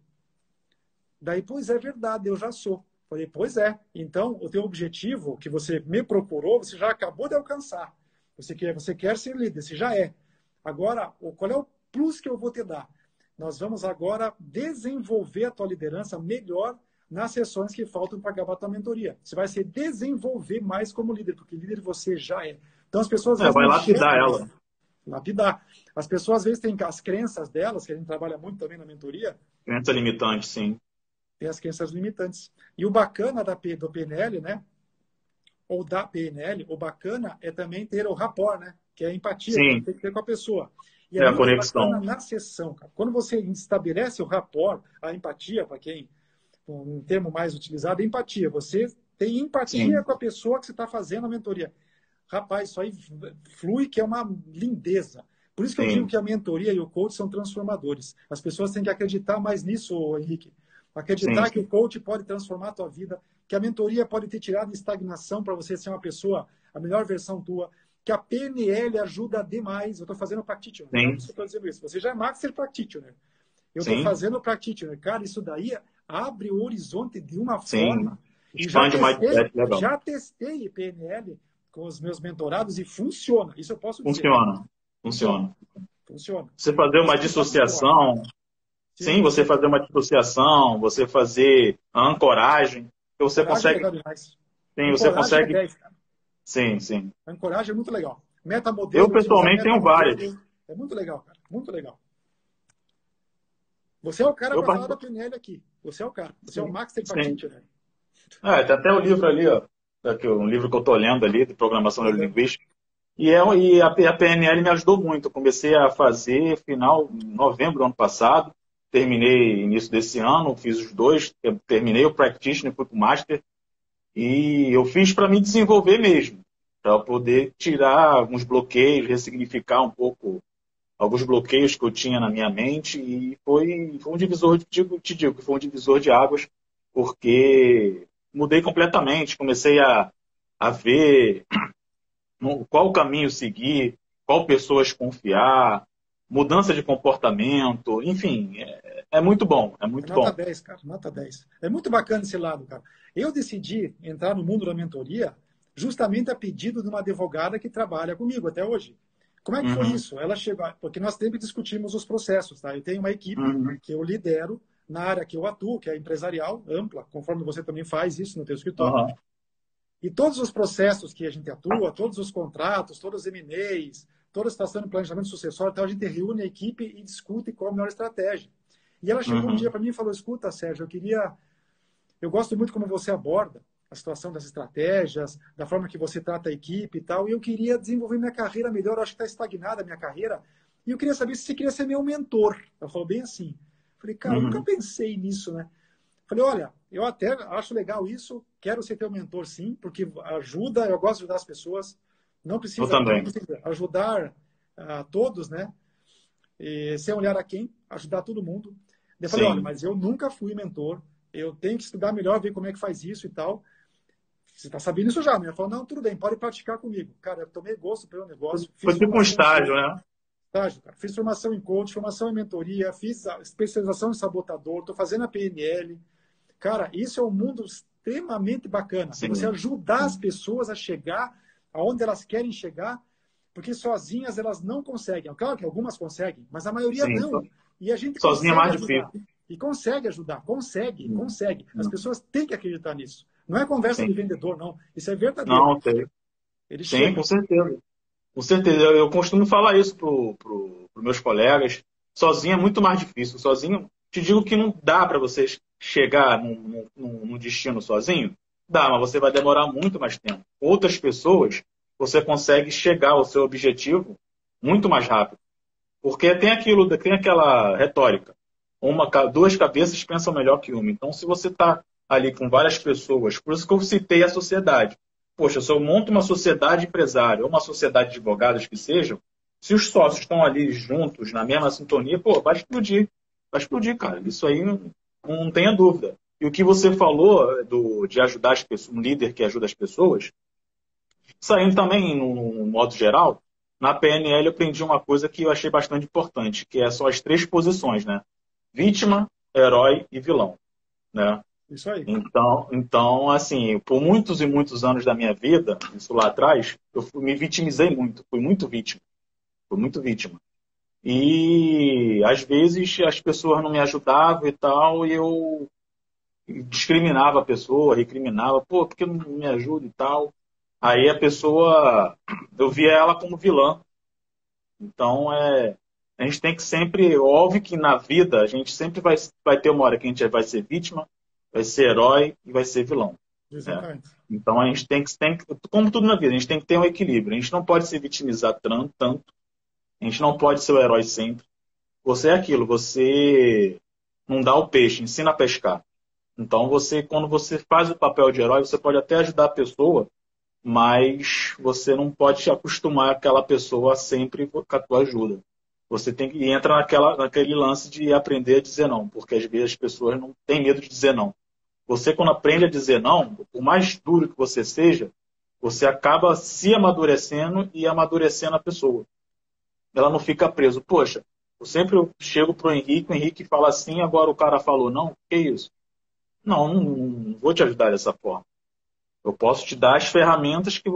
Daí, pois é verdade, eu já sou. Falei, pois é. Então, o teu objetivo que você me procurou, você já acabou de alcançar. Você quer ser líder, você já é. Agora, qual é o plus que eu vou te dar? Nós vamos agora desenvolver a tua liderança melhor nas sessões que faltam para acabar a tua mentoria. Você vai se desenvolver mais como líder, porque líder você já é. Então, as pessoas... vai lapidar ela. Lapidar. As pessoas, às vezes, têm as crenças delas, que a gente trabalha muito também na mentoria. Crença limitante, sim. Tem as crenças limitantes. E o bacana do PNL, né? Ou da PNL, o bacana é também ter o rapport, né? Que é a empatia que tem que ter com a pessoa. E a conexão. Na sessão, cara. Quando você estabelece o rapport, a empatia, para quem, um termo mais utilizado, é empatia. Você tem empatia com a pessoa que você está fazendo a mentoria. Rapaz, isso aí flui, que é uma lindeza. Por isso que eu digo que a mentoria e o coach são transformadores. As pessoas têm que acreditar mais nisso, Henrique. Acreditar que o coach pode transformar a tua vida, que a mentoria pode te tirar de estagnação para você ser uma pessoa, a melhor versão tua, que a PNL ajuda demais. Eu estou fazendo practitioner, né? Eu estou dizendo isso. Você já é master practitioner. Eu estou fazendo practitioner. Cara, isso daí abre o horizonte de uma forma. E já testei PNL com os meus mentorados e funciona. Isso eu posso dizer. Funciona. Funciona. Você fazer uma dissociação... Sim, você fazer uma dissociação, você fazer a ancoragem, você consegue. É legal demais. Sim, você consegue. É 10, cara. Sim. A ancoragem é muito legal. Metamodelo. Eu pessoalmente tenho várias. É muito legal, cara. Muito legal. Você é o cara para falar da PNL aqui. Você é o cara. Você é o Master Practitioner. Tem até o livro ali, ó. Um livro que eu estou lendo ali, de programação neurolinguística. E a PNL me ajudou muito. Eu comecei a fazer novembro do ano passado. Terminei início desse ano, fiz os dois, terminei o Practitioner, fui para o Master, e eu fiz para me desenvolver mesmo, para poder tirar alguns bloqueios, ressignificar um pouco alguns bloqueios que eu tinha na minha mente, e foi um divisor, te digo que foi um divisor de águas, porque mudei completamente, comecei a ver qual caminho seguir, qual pessoas confiar, mudança de comportamento, enfim, é muito bom, é É muito nota bom. 10, cara, nota 10. É muito bacana esse lado, cara. Eu decidi entrar no mundo da mentoria justamente a pedido de uma advogada que trabalha comigo até hoje. Como é que foi Uhum, isso? Ela chegou, porque nós sempre discutimos os processos, tá? Eu tenho uma equipe uhum, que eu lidero na área que eu atuo, que é empresarial, ampla, conforme você também faz isso no teu escritório. uhum, E todos os processos que a gente atua, todos os contratos, todos os M&As, toda a situação de planejamento sucessório, então a gente reúne a equipe e discute qual a melhor estratégia. E ela chegou um dia uhum. para mim e falou: escuta, Sérgio, eu gosto muito como você aborda a situação das estratégias, da forma que você trata a equipe e tal, e eu queria desenvolver minha carreira melhor, eu acho que está estagnada a minha carreira, e eu queria saber se você queria ser meu mentor. Ela falou bem assim. Falei, cara, eu nunca Uhum. pensei nisso, né? Falei, olha, eu até acho legal isso, quero ser teu mentor sim, porque ajuda, eu gosto de ajudar as pessoas, não Eu precisa, também também. precisa ajudar todos, né? E, sem olhar a quem, ajudar todo mundo. Eu falei, olha, Sim, mas eu nunca fui mentor, eu tenho que estudar melhor, ver como é que faz isso e tal. Você está sabendo isso já, né? Ela falou, não, tudo bem, pode praticar comigo. Cara, eu tomei gosto pelo negócio, foi fiz tipo um formação em estágio, coach, né? estágio, cara. Fiz formação em coach, formação em mentoria, fiz a especialização em sabotador, estou fazendo a PNL. Cara, isso é um mundo extremamente bacana, de você Sim, ajudar as sim, pessoas a chegar aonde elas querem chegar, porque sozinhas elas não conseguem. Claro que algumas conseguem, mas a maioria sim. não. E a gente Sozinho é consegue mais ajudar. difícil. E consegue ajudar, consegue, Sim, consegue. As sim, pessoas têm que acreditar nisso. Não é conversa de sim. vendedor, não. Isso é verdadeiro. Não, tem. Eles Sim, com chegam. certeza. Com certeza. Eu costumo falar isso para meus colegas. Sozinho é muito mais difícil. Sozinho, te digo que não dá para vocês chegar num destino sozinho. Dá, mas você vai demorar muito mais tempo. Outras pessoas, você consegue chegar ao seu objetivo muito mais rápido. Porque tem aquilo, tem aquela retórica. Duas cabeças pensam melhor que uma. Então, se você está ali com várias pessoas, por isso que eu citei a sociedade. Poxa, se eu monto uma sociedade empresária ou uma sociedade de advogados que sejam, se os sócios estão ali juntos, na mesma sintonia, pô, vai explodir. Vai explodir, cara. Isso aí não tenha dúvida. E o que você falou de ajudar as pessoas, um líder que ajuda as pessoas, saindo também, no modo geral, na PNL eu aprendi uma coisa que eu achei bastante importante, que são as três posições, né? Vítima, herói e vilão, né? Isso aí. Então, assim, por muitos e muitos anos da minha vida, isso lá atrás, me vitimizei muito, fui muito vítima. E às vezes as pessoas não me ajudavam e tal, e eu discriminava a pessoa, recriminava, pô, por que não me ajuda e tal? Aí a pessoa, eu via ela como vilã. Então, a gente tem que sempre, óbvio que na vida a gente sempre vai ter uma hora que a gente vai ser vítima, vai ser herói e vai ser vilão, né? Exatamente. Então a gente como tudo na vida, a gente tem que ter um equilíbrio. A gente não pode se vitimizar tanto, a gente não pode ser o herói sempre. Você é aquilo, você não dá o peixe, ensina a pescar. Então quando você faz o papel de herói, você pode até ajudar a pessoa, mas você não pode se acostumar aquela pessoa sempre com a tua ajuda. Você tem que entra naquele lance de aprender a dizer não, porque às vezes as pessoas não têm medo de dizer não. Você, quando aprende a dizer não, por mais duro que você seja, você acaba se amadurecendo e amadurecendo a pessoa. Ela não fica preso. Poxa, eu sempre chego pro Henrique, o Henrique fala assim, agora o cara falou não, que isso? Não vou te ajudar dessa forma. Eu posso te dar as ferramentas que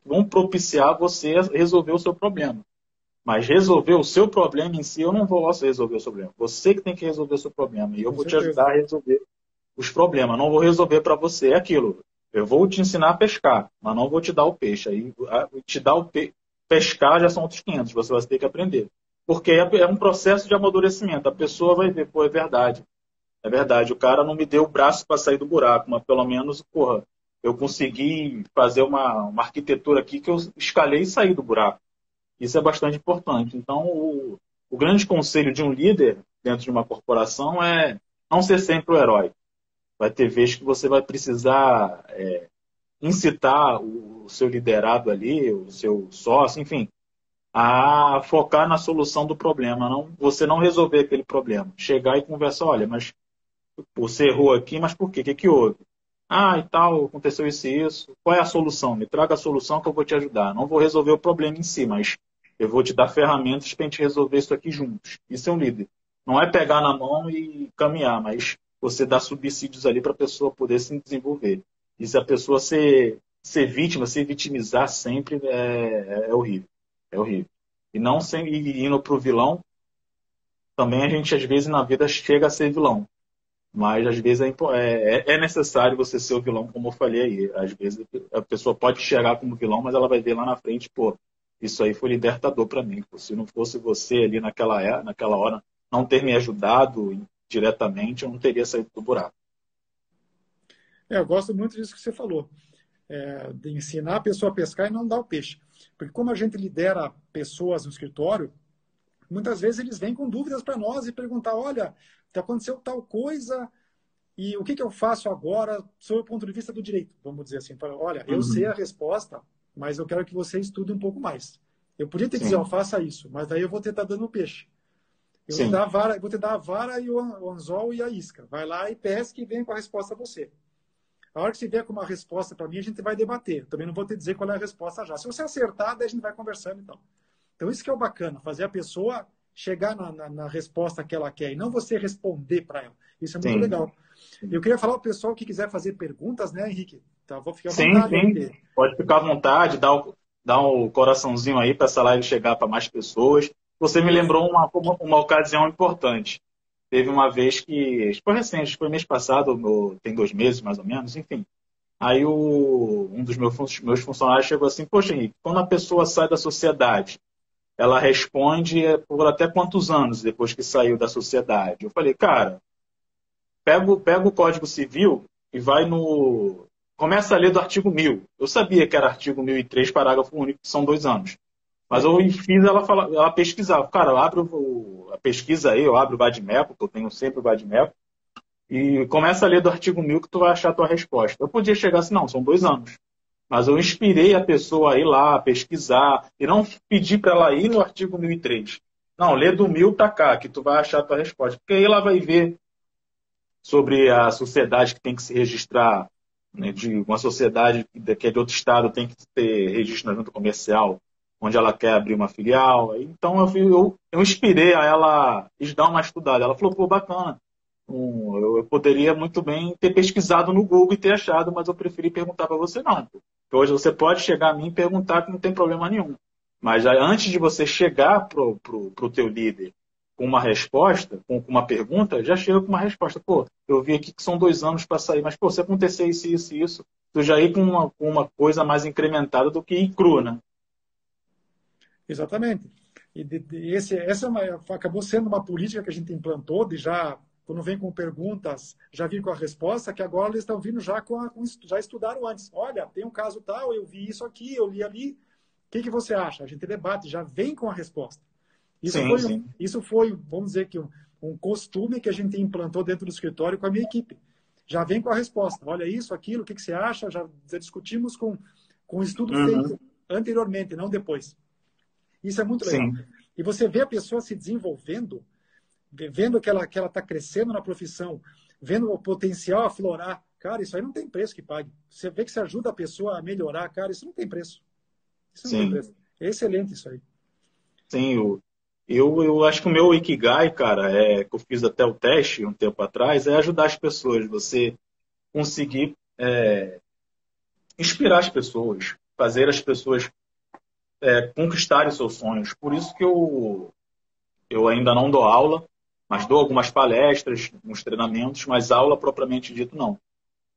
vão propiciar você a resolver o seu problema. Mas resolver o seu problema em si, eu não posso resolver o seu problema. Você que tem que resolver o seu problema. E eu Com vou te certeza. ajudar a resolver os problemas. Não vou resolver para você. É aquilo. Eu vou te ensinar a pescar, mas não vou te dar o peixe. Aí te dar pescar já são outros 500. Você vai ter que aprender. Porque é um processo de amadurecimento. A pessoa vai ver, pô, é verdade. É verdade, o cara não me deu o braço para sair do buraco, mas pelo menos, porra, eu consegui fazer uma arquitetura aqui que eu escalei e saí do buraco. Isso é bastante importante. Então, o grande conselho de um líder dentro de uma corporação é não ser sempre o herói. Vai ter vezes que você vai precisar incitar o seu liderado ali, o seu sócio, enfim, a focar na solução do problema, não você não resolver aquele problema. Chegar e conversar, olha, mas você errou aqui, mas por quê? O que que houve? Ah, e tal, aconteceu isso e isso. Qual é a solução? Me traga a solução que eu vou te ajudar. Não vou resolver o problema em si, mas Eu vou te dar ferramentas para a gente resolver isso aqui juntos. Isso é um líder. Não é pegar na mão e caminhar, mas você dá subsídios ali para a pessoa poder se desenvolver. E se a pessoa ser vítima, se vitimizar sempre, é horrível. É horrível. E não sem, e indo para o vilão, também a gente, às vezes, na vida chega a ser vilão. Mas, às vezes, é necessário você ser o vilão, como eu falei aí. Às vezes, a pessoa pode chegar como vilão, mas ela vai ver lá na frente, pô, isso aí foi libertador para mim. Pô. Se não fosse você ali naquela hora, não ter me ajudado diretamente, eu não teria saído do buraco. Eu gosto muito disso que você falou, de ensinar a pessoa a pescar e não dar o peixe. Porque como a gente lidera pessoas no escritório, muitas vezes eles vêm com dúvidas para nós e perguntar, olha, aconteceu tal coisa e o que eu faço agora sob o ponto de vista do direito? Vamos dizer assim, olha, eu sei a resposta, mas eu quero que você estude um pouco mais. Eu podia te dizer, ó, faça isso, mas daí eu vou tentar dando o peixe. Eu vou te dar a vara e o anzol e a isca. Vai lá e pesque e vem com a resposta a você. A hora que você vier com uma resposta para mim, a gente vai debater. Também não vou te dizer qual é a resposta já. Se você acertar, daí a gente vai conversando então. Então, isso que é o bacana, fazer a pessoa chegar na resposta que ela quer e não você responder para ela. Isso é muito legal. Eu queria falar ao pessoal que quiser fazer perguntas, né, Henrique? Então, vou ficar à vontade. Sim. Pode ficar à vontade, dar um coraçãozinho aí para essa live chegar para mais pessoas. Você me lembrou uma ocasião importante. Teve uma vez que, foi recente, foi mês passado, tem 2 meses mais ou menos, enfim. Aí um dos meus funcionários chegou assim, poxa, Henrique, quando a pessoa sai da sociedade, ela responde por até quantos anos depois que saiu da sociedade? Eu falei, cara, pega o Código Civil e vai no... Começa a ler do artigo 1000. Eu sabia que era artigo 1003, parágrafo único, que são 2 anos. Mas eu fiz ela pesquisar. Cara, eu abro a pesquisa aí, eu abro o Vadmeco, que eu tenho sempre o Vadmeco, e começa a ler do artigo 1000 que tu vai achar a tua resposta. Eu podia chegar assim, não, são 2 anos. Mas eu inspirei a pessoa a ir lá, pesquisar, e não pedir para ela ir no artigo 1003. Não, lê do 1000 para cá, que tu vai achar a tua resposta. Porque aí ela vai ver sobre a sociedade que tem que se registrar, né, de uma sociedade que é de outro estado, tem que ter registro na junta comercial, onde ela quer abrir uma filial. Então eu inspirei a ela dar uma estudada. Ela falou, pô, bacana. Eu poderia muito bem ter pesquisado no Google e ter achado, mas eu preferi perguntar para você não. Porque hoje você pode chegar a mim e perguntar que não tem problema nenhum. Mas antes de você chegar pro teu líder com uma resposta, com uma pergunta, já chega com uma resposta. Pô, eu vi aqui que são 2 anos para sair, mas pô, se acontecer isso, isso e isso, tu já ir com uma coisa mais incrementada do que ir cru, né? Exatamente. E essa acabou sendo uma política que a gente implantou de já, quando vem com perguntas, já vir com a resposta, que agora eles estão vindo já já estudaram antes. Olha, tem um caso tal, eu vi isso aqui, eu li ali. O que você acha? A gente debate, já vem com a resposta. Isso foi, vamos dizer que um costume que a gente implantou dentro do escritório com a minha equipe. Já vem com a resposta. Olha isso, aquilo, o que você acha? Já discutimos com um estudo feito anteriormente, não depois. Isso é muito legal. Sim. E você vê a pessoa se desenvolvendo, vendo que ela está crescendo na profissão, vendo o potencial aflorar. Cara, isso aí não tem preço que pague. Você vê que você ajuda a pessoa a melhorar, cara, isso não tem preço. Isso não tem preço. É excelente isso aí. Sim, eu acho que o meu Ikigai, cara, que eu fiz até o teste um tempo atrás, é ajudar as pessoas. Você conseguir inspirar as pessoas, fazer as pessoas conquistarem seus sonhos. Por isso que eu ainda não dou aula, mas dou algumas palestras, uns treinamentos, mas aula propriamente dito não.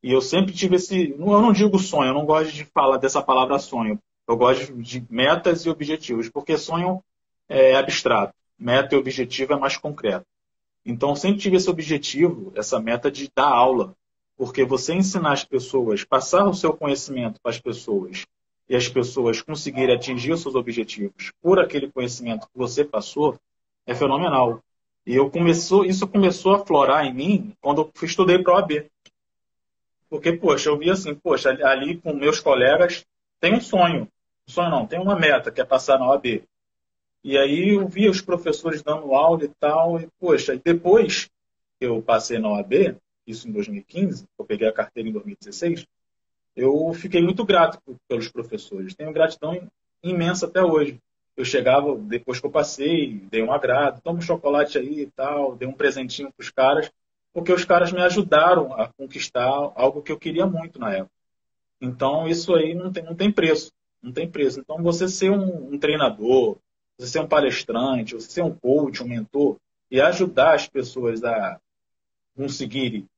E eu sempre tive eu não digo sonho, eu não gosto de falar dessa palavra sonho. Eu gosto de metas e objetivos, porque sonho é abstrato, meta e objetivo é mais concreto. Então, eu sempre tive esse objetivo, essa meta de dar aula, porque você ensinar as pessoas, passar o seu conhecimento para as pessoas, e as pessoas conseguirem atingir os seus objetivos por aquele conhecimento que você passou, é fenomenal. E isso começou a florar em mim quando eu estudei para a OAB. Porque, poxa, eu vi assim, poxa, ali com meus colegas tem um sonho. Um sonho não, tem uma meta, que é passar na OAB. E aí eu via os professores dando aula e tal, e, poxa, depois que eu passei na OAB, isso em 2015, eu peguei a carteira em 2016, eu fiquei muito grato pelos professores. Tenho gratidão imensa até hoje. eu chegava, depois que eu passei, dei um agrado, toma um chocolate aí e tal, dei um presentinho para os caras, porque os caras me ajudaram a conquistar algo que eu queria muito na época. Então, isso aí não tem preço. Não tem preço. Então, você ser um treinador, você ser um palestrante, você ser um coach, um mentor, e ajudar as pessoas a conseguirem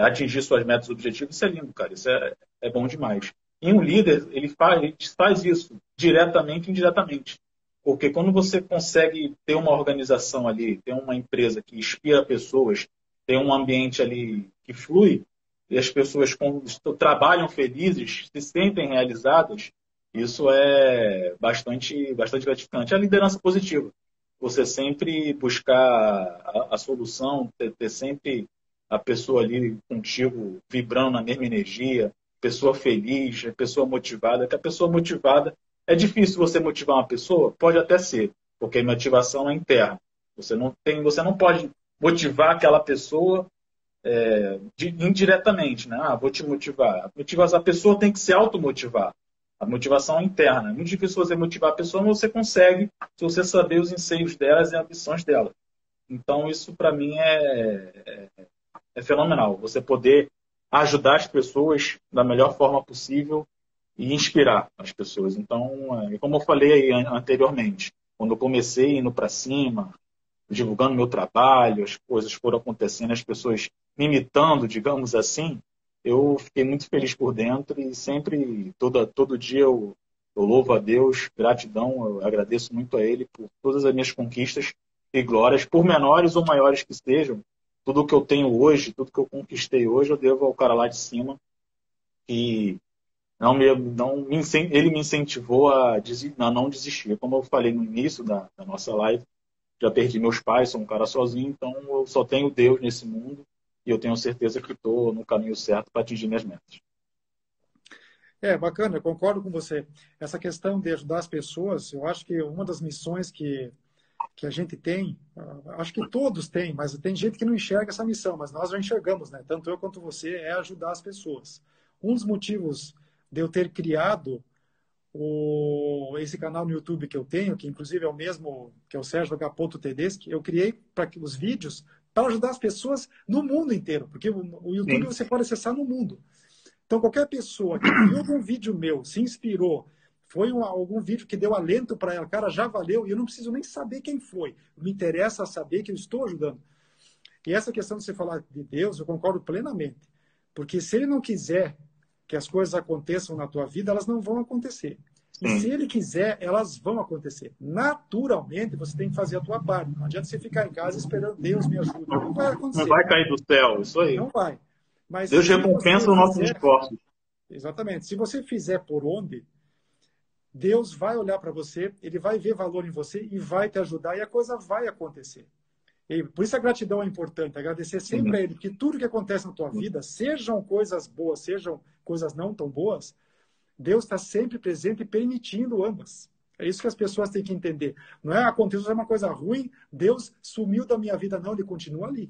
atingir suas metas e objetivos, isso é lindo, cara. Isso é bom demais. E um líder, ele faz isso diretamente e indiretamente. Porque quando você consegue ter uma organização ali, ter uma empresa que inspira pessoas, ter um ambiente ali que flui, e as pessoas trabalham felizes, se sentem realizadas, isso é bastante gratificante. É a liderança positiva. Você sempre buscar a solução, ter sempre a pessoa ali contigo vibrando na mesma energia, pessoa feliz, pessoa motivada, que a pessoa motivada é difícil você motivar uma pessoa, pode até ser, porque a motivação é interna. Você não pode motivar aquela pessoa indiretamente, né? Vou te motivar. A pessoa tem que se automotivar. A motivação é interna. É muito difícil você motivar a pessoa, mas você consegue se você saber os enseios delas e ambições dela. Então, isso para mim é fenomenal. Você poder ajudar as pessoas da melhor forma possível e inspirar as pessoas. Então, como eu falei aí anteriormente, quando eu comecei indo para cima, divulgando meu trabalho, as coisas foram acontecendo, as pessoas me imitando, digamos assim, eu fiquei muito feliz por dentro e sempre, todo dia eu louvo a Deus, gratidão, eu agradeço muito a Ele por todas as minhas conquistas e glórias, por menores ou maiores que sejam, tudo que eu tenho hoje, tudo que eu conquistei hoje, eu devo ao cara lá de cima que ele me incentivou a não desistir. Como eu falei no início da nossa live, já perdi meus pais, sou um cara sozinho, então eu só tenho Deus nesse mundo e eu tenho certeza que estou no caminho certo para atingir minhas metas. Bacana, eu concordo com você. Essa questão de ajudar as pessoas, eu acho que uma das missões que a gente tem, acho que todos têm, mas tem gente que não enxerga essa missão, mas nós já enxergamos, né? Tanto eu quanto você, é ajudar as pessoas. Um dos motivos de eu ter criado esse canal no YouTube que eu tenho, que inclusive é o mesmo que é o Sérgio Agapoto Tedeschi, eu criei para os vídeos para ajudar as pessoas no mundo inteiro, porque o YouTube você pode acessar no mundo. Então, qualquer pessoa que viu algum vídeo meu, se inspirou, foi algum vídeo que deu alento para ela, cara, já valeu, e eu não preciso nem saber quem foi. Me interessa saber que eu estou ajudando. E essa questão de você falar de Deus, eu concordo plenamente. Porque se ele não quiser que as coisas aconteçam na tua vida, elas não vão acontecer. E se ele quiser, elas vão acontecer. Naturalmente, você tem que fazer a tua parte. Não adianta você ficar em casa esperando Deus me ajude. Não vai acontecer. Não vai cair do céu, isso aí. Não vai. Mas Deus recompensa os nossos esforços. Exatamente. Se você fizer por onde, Deus vai olhar para você, ele vai ver valor em você e vai te ajudar e a coisa vai acontecer. E por isso a gratidão é importante, agradecer sempre a Ele, porque tudo que acontece na tua vida, sejam coisas boas, sejam coisas não tão boas, Deus está sempre presente e permitindo ambas. É isso que as pessoas têm que entender. Não é aconteceu uma coisa ruim, Deus sumiu da minha vida, não, Ele continua ali.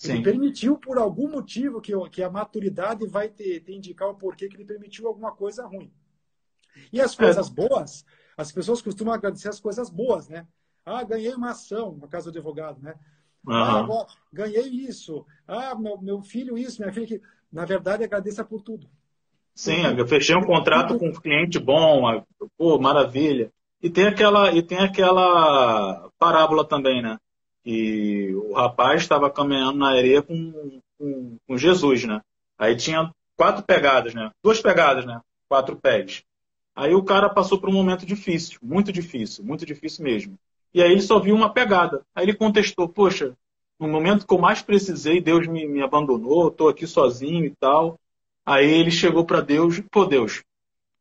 Ele permitiu por algum motivo que a maturidade vai te indicar o porquê que Ele permitiu alguma coisa ruim. E as coisas boas, as pessoas costumam agradecer as coisas boas, né? Ganhei uma ação, no caso do advogado, né? Agora, ganhei isso. Meu filho isso, minha filha aquilo. Na verdade, agradeça por tudo. Sim, eu fechei um contrato com um cliente bom, pô, maravilha. E tem aquela parábola também, né? Que o rapaz estava caminhando na areia com Jesus, né? Aí tinha 4 pegadas, né? 2 pegadas, né? 4 pés. Aí o cara passou por um momento difícil, muito difícil mesmo. E aí ele só viu uma pegada. Aí ele contestou, poxa, no momento que eu mais precisei, Deus me abandonou, estou aqui sozinho e tal. Aí ele chegou para Deus, pô Deus,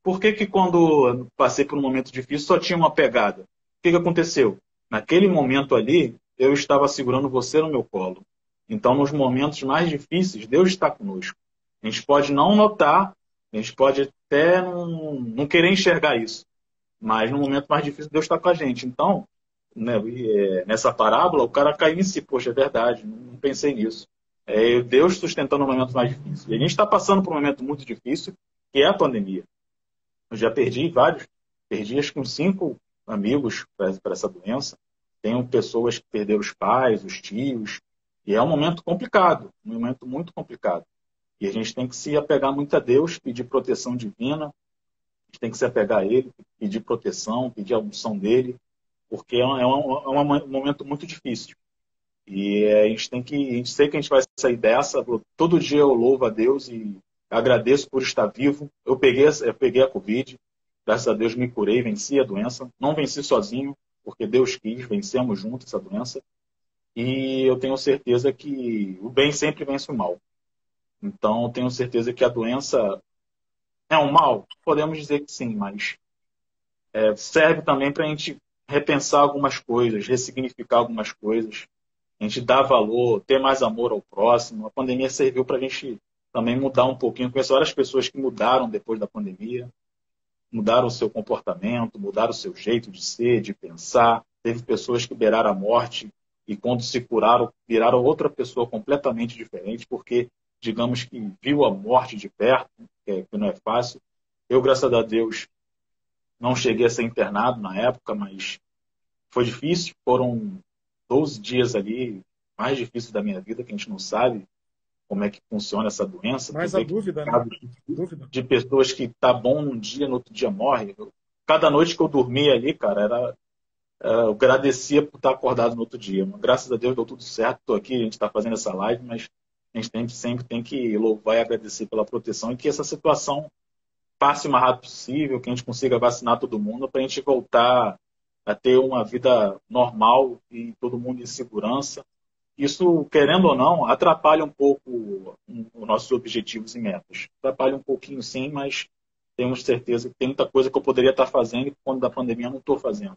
por que quando eu passei por um momento difícil só tinha uma pegada? O que aconteceu? Naquele momento ali, eu estava segurando você no meu colo. Então, nos momentos mais difíceis, Deus está conosco. A gente pode não notar, a gente pode até não querer enxergar isso. Mas no momento mais difícil, Deus está com a gente. Então, né, nessa parábola, o cara caiu em si. Poxa, é verdade, não pensei nisso. É Deus sustentando o momento mais difícil. E a gente está passando por um momento muito difícil, que é a pandemia. Eu já perdi vários. Perdi acho que uns amigos para essa doença, tenho pessoas que perderam os pais, os tios, e é um momento complicado, um momento muito complicado. E a gente tem que se apegar muito a Deus, pedir proteção divina, a gente tem que se apegar a Ele, pedir proteção, pedir a unção dEle, porque é um momento muito difícil. E a gente sei que a gente vai sair dessa. Todo dia eu louvo a Deus e agradeço por estar vivo. Eu peguei a Covid, graças a Deus me curei, venci a doença. Não venci sozinho, porque Deus quis, vencemos juntos essa doença. E eu tenho certeza que o bem sempre vence o mal. Então, eu tenho certeza que a doença é um mal? Podemos dizer que sim, mas serve também para a gente repensar algumas coisas, ressignificar algumas coisas, a gente dar valor, ter mais amor ao próximo. A pandemia serviu para a gente também mudar um pouquinho. Conheço várias pessoas que mudaram depois da pandemia, mudaram o seu comportamento, mudaram o seu jeito de ser, de pensar. Teve pessoas que beiraram a morte e quando se curaram, viraram outra pessoa completamente diferente, porque, digamos que viu a morte de perto, que não é fácil. Eu, graças a Deus, não cheguei a ser internado na época, mas foi difícil. Foram 12 dias ali, mais difíceis da minha vida, que a gente não sabe como é que funciona essa doença. Mais Tu a vê que dúvida, né? Dúvida. de pessoas que tá bom num dia, no outro dia morre. Cada noite que eu dormia ali, cara, eu agradecia por estar acordado no outro dia. Graças a Deus deu tudo certo, estou aqui, a gente está fazendo essa live, mas a gente sempre tem que louvar e agradecer pela proteção e que essa situação passe o mais rápido possível, que a gente consiga vacinar todo mundo para a gente voltar a ter uma vida normal e todo mundo em segurança. Isso, querendo ou não, atrapalha um pouco os nossos objetivos e metas. Atrapalha um pouquinho sim, mas temos certeza que tem muita coisa que eu poderia estar fazendo e quando da pandemia eu não estou fazendo.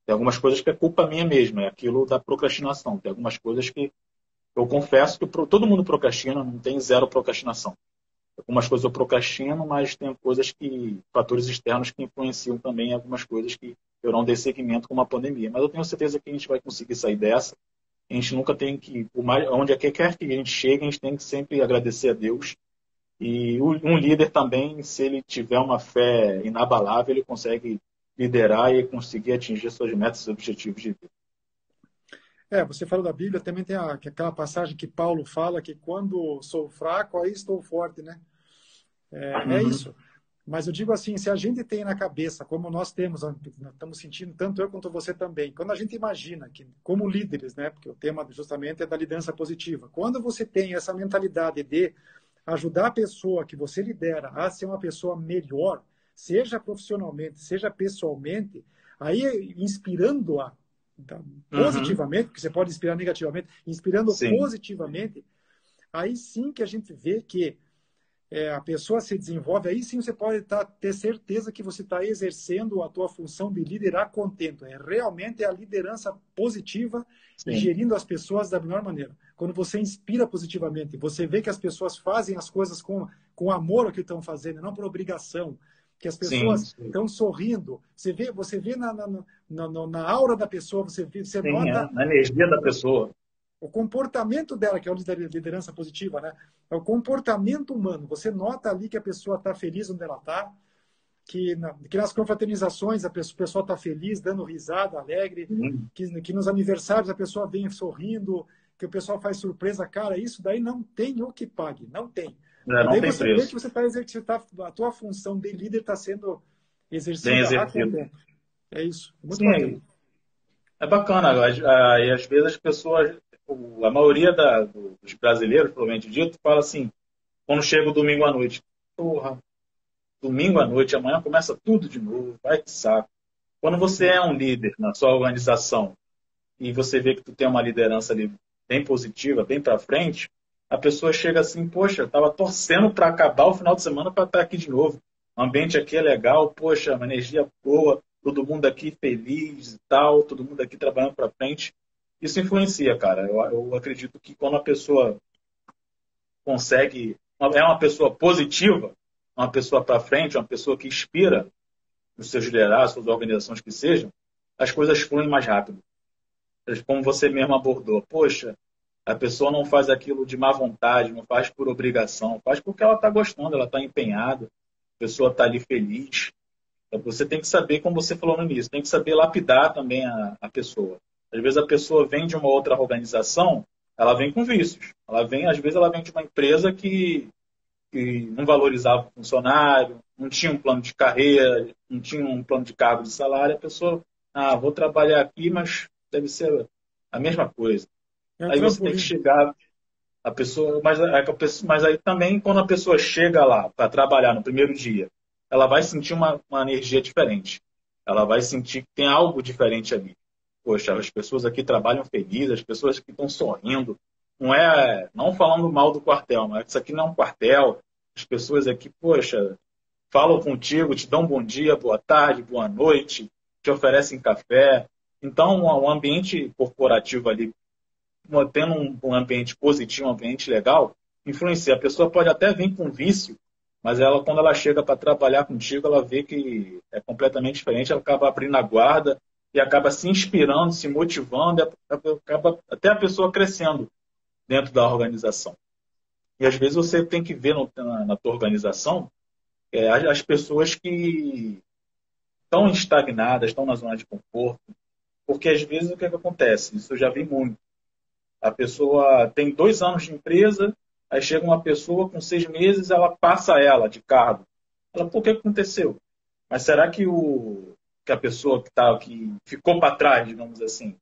Tem algumas coisas que é culpa minha mesmo, é aquilo da procrastinação. Tem algumas coisas que eu confesso que todo mundo procrastina, não tem zero procrastinação. Algumas coisas eu procrastino, mas tem coisas fatores externos que influenciam também algumas coisas que eu não dei seguimento, como a pandemia. Mas eu tenho certeza que a gente vai conseguir sair dessa. A gente nunca tem que, onde quer que a gente chegue, a gente tem que sempre agradecer a Deus. E um líder também, se ele tiver uma fé inabalável, ele consegue liderar e conseguir atingir suas metas e objetivos de vida. Você falou da Bíblia, também tem aquela passagem que Paulo fala que quando sou fraco, aí estou forte, né? É isso. Mas eu digo assim, se a gente tem na cabeça, como nós temos, estamos sentindo, tanto eu quanto você também, quando a gente imagina que, como líderes, né? Porque o tema justamente é da liderança positiva. Quando você tem essa mentalidade de ajudar a pessoa que você lidera a ser uma pessoa melhor, seja profissionalmente, seja pessoalmente, aí inspirando-a positivamente, porque você pode inspirar negativamente, inspirando Sim. positivamente, aí sim que a gente vê que a pessoa se desenvolve, aí sim você pode ter certeza que você está exercendo a tua função de líder a contento. Realmente a liderança positiva e gerindo as pessoas da melhor maneira. Quando você inspira positivamente, você vê que as pessoas fazem as coisas com amor ao que estão fazendo, não por obrigação, que as pessoas estão sorrindo. Você vê na aura da pessoa, você nota na energia da pessoa. O comportamento dela, que é a liderança positiva, né? É o comportamento humano. Você nota ali que a pessoa está feliz onde ela está, que nas confraternizações a pessoa está feliz, dando risada, alegre, que nos aniversários a pessoa vem sorrindo, que o pessoal faz surpresa. Cara, isso daí não tem o que pague, não tem. Não daí tem você preço. vê que você está exercitando, a tua função de líder está sendo exercida a contento. É isso, muito bacana. É bacana, e às vezes as pessoas, a maioria dos brasileiros, provavelmente dito, fala assim, quando chega o domingo à noite, porra, domingo à noite, amanhã começa tudo de novo, vai que saco. Quando você é um líder na sua organização e você vê que tu tem uma liderança ali bem positiva, bem para frente, a pessoa chega assim, poxa, eu estava torcendo para acabar o final de semana para estar aqui de novo. O ambiente aqui é legal, poxa, uma energia boa, todo mundo aqui feliz e tal, todo mundo aqui trabalhando para frente. Isso influencia, cara. Eu acredito que quando a pessoa consegue, é uma pessoa positiva, uma pessoa para frente, uma pessoa que inspira os seus liderados, suas organizações que sejam, as coisas fluem mais rápido. Como você mesmo abordou, poxa, a pessoa não faz aquilo de má vontade, não faz por obrigação, faz porque ela está gostando, ela está empenhada, a pessoa está ali feliz. Você tem que saber, como você falou no início, tem que saber lapidar também a pessoa. Às vezes a pessoa vem de uma outra organização, ela vem com vícios. Às vezes ela vem de uma empresa que não valorizava o funcionário, não tinha um plano de carreira, não tinha um plano de cargo de salário. A pessoa, vou trabalhar aqui, mas deve ser a mesma coisa. É um Aí você tem que trampolim. chegar, a pessoa, mas aí também quando a pessoa chega lá para trabalhar no primeiro dia, ela vai sentir uma energia diferente. Ela vai sentir que tem algo diferente ali. Poxa, as pessoas aqui trabalham felizes, as pessoas que estão sorrindo. Não falando mal do quartel, mas isso aqui não é um quartel. As pessoas aqui, poxa, falam contigo, te dão bom dia, boa tarde, boa noite, te oferecem café. Então, um ambiente corporativo ali, tendo um ambiente positivo, um ambiente legal, influencia. A pessoa pode até vir com vício, mas ela, quando ela chega para trabalhar contigo, ela vê que é completamente diferente, ela acaba abrindo a guarda e acaba se inspirando, se motivando, e acaba até a pessoa crescendo dentro da organização. E às vezes você tem que ver na tua organização as pessoas que estão estagnadas, estão na zona de conforto, porque às vezes o que acontece? Isso eu já vi muito. A pessoa tem 2 anos de empresa, aí chega uma pessoa com 6 meses, ela passa ela de cargo. Ela, pô, o que aconteceu? Mas será que a pessoa que ficou para trás, digamos assim,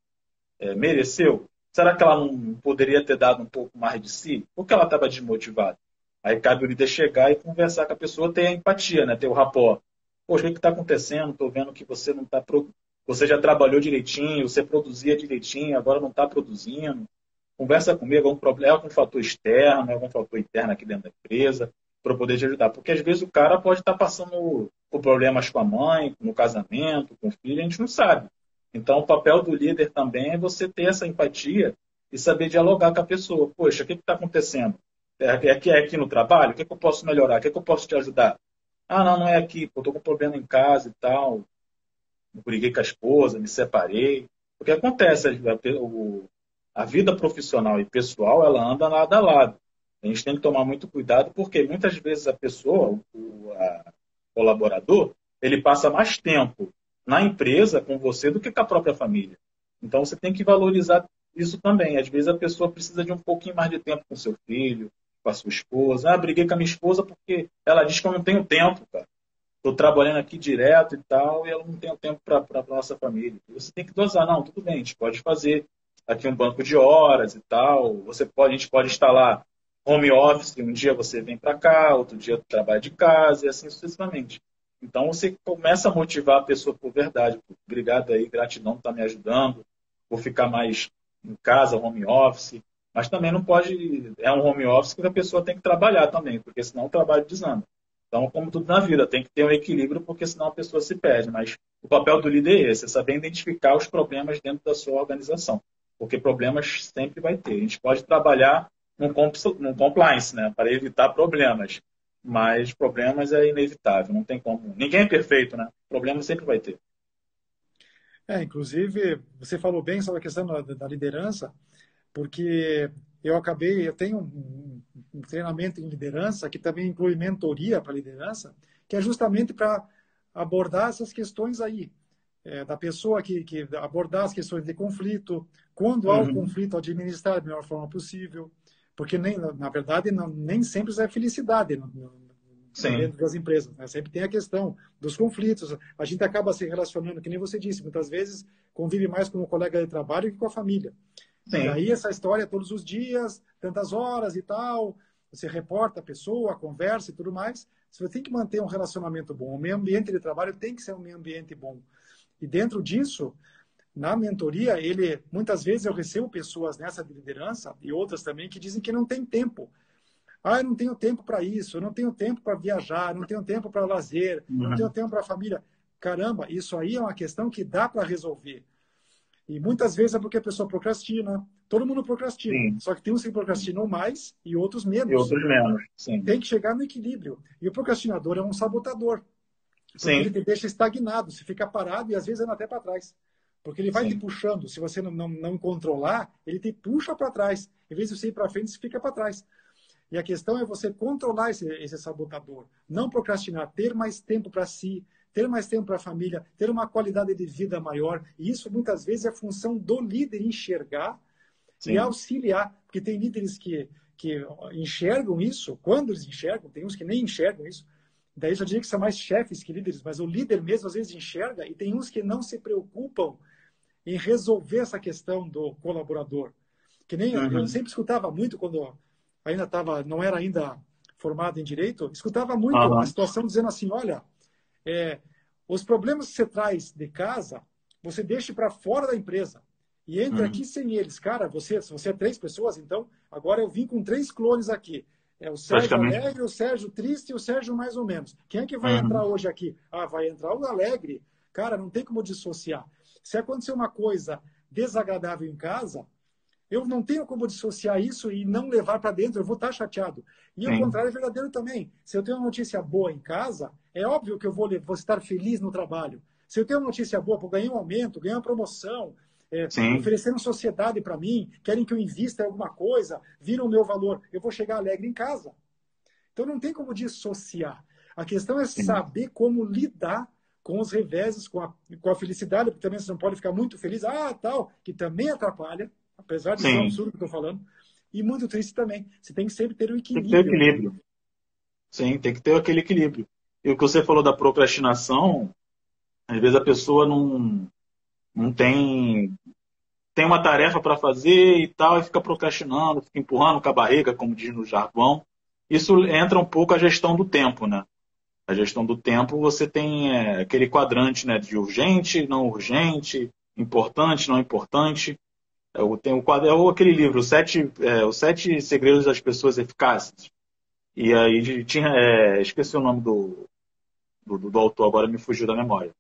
mereceu? Será que ela não poderia ter dado um pouco mais de si? Por que ela estava desmotivada? Aí cabe o líder chegar e conversar com a pessoa, ter a empatia, né? Ter o rapport. Poxa, o que está acontecendo? Estou vendo que você não está. Você já trabalhou direitinho, você produzia direitinho, agora não está produzindo. Conversa comigo, é algum fator externo, é algum fator interno aqui dentro da empresa, para poder te ajudar. Porque às vezes o cara pode estar passando por problemas com a mãe, no casamento, com o filho, a gente não sabe. Então, o papel do líder também é você ter essa empatia e saber dialogar com a pessoa. Poxa, o que está acontecendo? É aqui no trabalho? O que eu posso melhorar? O que eu posso te ajudar? Não, não é aqui. Eu estou com problema em casa e tal. Eu briguei com a esposa, me separei. O que acontece? A vida profissional e pessoal, ela anda lado a lado. A gente tem que tomar muito cuidado, porque muitas vezes a pessoa, o colaborador, ele passa mais tempo na empresa com você do que com a própria família. Então você tem que valorizar isso também. Às vezes a pessoa precisa de um pouquinho mais de tempo com seu filho, com a sua esposa. Briguei com a minha esposa porque ela diz que eu não tenho tempo, cara. Estou trabalhando aqui direto e tal, e ela não tem tempo para a nossa família. Você tem que dosar. Não, tudo bem, a gente pode fazer aqui um banco de horas e tal. A gente pode instalar home office, um dia você vem para cá, outro dia trabalha de casa, e assim sucessivamente. Então você começa a motivar a pessoa por verdade. Obrigado aí, gratidão por estar me ajudando, por ficar mais em casa, home office. Mas também não pode. É um home office que a pessoa tem que trabalhar também, porque senão o trabalho desanda. Então, como tudo na vida, tem que ter um equilíbrio, porque senão a pessoa se perde. Mas o papel do líder é esse, é saber identificar os problemas dentro da sua organização. Porque problemas sempre vai ter. A gente pode trabalhar num compliance, né, para evitar problemas. Mas problemas é inevitável, não tem como. Ninguém é perfeito, né? Problema sempre vai ter. Inclusive, você falou bem sobre a questão da liderança, porque eu tenho um treinamento em liderança que também inclui mentoria para liderança, que é justamente para abordar essas questões aí, da pessoa que abordar as questões de conflito, quando há o Uhum. conflito, administrar da melhor forma possível, porque na verdade nem sempre é felicidade Sim, dentro das empresas, né? Sempre tem a questão dos conflitos. A gente acaba se relacionando, que nem você disse, muitas vezes convive mais com o colega de trabalho que com a família. E sim. aí essa história todos os dias, tantas horas e tal, você reporta a pessoa, conversa e tudo mais. Você tem que manter um relacionamento bom. O meio ambiente de trabalho tem que ser um meio ambiente bom. E dentro disso, na mentoria, muitas vezes eu recebo pessoas nessa de liderança e outras também que dizem que não tem tempo. Eu não tenho tempo para isso, eu não tenho tempo para viajar, eu não tenho tempo para lazer, eu não tenho Uhum. tempo para a família. Caramba, isso aí é uma questão que dá para resolver. E muitas vezes é porque a pessoa procrastina. Todo mundo procrastina. Sim. Só que tem uns que procrastinam mais e outros E menos. outros menos. Sim. Tem que chegar no equilíbrio. E o procrastinador é um sabotador, porque ele Sim, te deixa estagnado, você fica parado e às vezes anda até para trás. Porque ele vai te sim. puxando. Se você não controlar, ele te puxa para trás. Em vez de você ir para frente, você fica para trás. E a questão é você controlar esse sabotador. Não procrastinar, ter mais tempo para si, ter mais tempo para a família, ter uma qualidade de vida maior. E isso, muitas vezes, é função do líder enxergar e Sim. auxiliar. Porque tem líderes que enxergam isso, quando eles enxergam, tem uns que nem enxergam isso. Daí eu já diria que são mais chefes que líderes, mas o líder mesmo, às vezes, enxerga, e tem uns que não se preocupam em resolver essa questão do colaborador. Que nem eu Uhum. sempre escutava muito quando ainda não era ainda formado em direito, escutava muito a Uhum. situação dizendo assim, olha, os problemas que você traz de casa, você deixa para fora da empresa e entra Uhum. aqui sem eles. Cara, se você é 3 pessoas, então agora eu vim com 3 clones aqui. É o Sérgio Praticamente. Alegre, o Sérgio Triste e o Sérgio mais ou menos. Quem é que vai entrar Uhum. hoje aqui? Ah, vai entrar o Alegre. Cara, não tem como dissociar. Se acontecer uma coisa desagradável em casa, eu não tenho como dissociar isso e não levar para dentro, eu vou estar chateado. E o Sim. contrário é verdadeiro também. Se eu tenho uma notícia boa em casa, é óbvio que eu vou estar feliz no trabalho. Se eu tenho uma notícia boa, eu ganhei um aumento, ganhei uma promoção, Sim. ofereceram sociedade para mim, querem que eu invista em alguma coisa, viram o meu valor, eu vou chegar alegre em casa. Então não tem como dissociar. A questão é Sim. saber como lidar com os reveses, com a felicidade, porque também você não pode ficar muito feliz, tal, que também atrapalha, apesar de ser um Sim. absurdo que eu estou falando, e muito triste também. Você tem que sempre ter o Tem que ter equilíbrio, né? equilíbrio. Sim, tem que ter aquele equilíbrio. E o que você falou da procrastinação, às vezes a pessoa não tem uma tarefa para fazer e tal, e fica procrastinando, fica empurrando com a barriga, como diz no jargão. Isso entra um pouco a gestão do tempo, né? A gestão do tempo, você tem aquele quadrante, né, de urgente, não urgente, importante, não importante. Tem o quadro, aquele livro, Os Sete Segredos das Pessoas Eficazes. E aí tinha, esqueci o nome do autor, agora me fugiu da memória.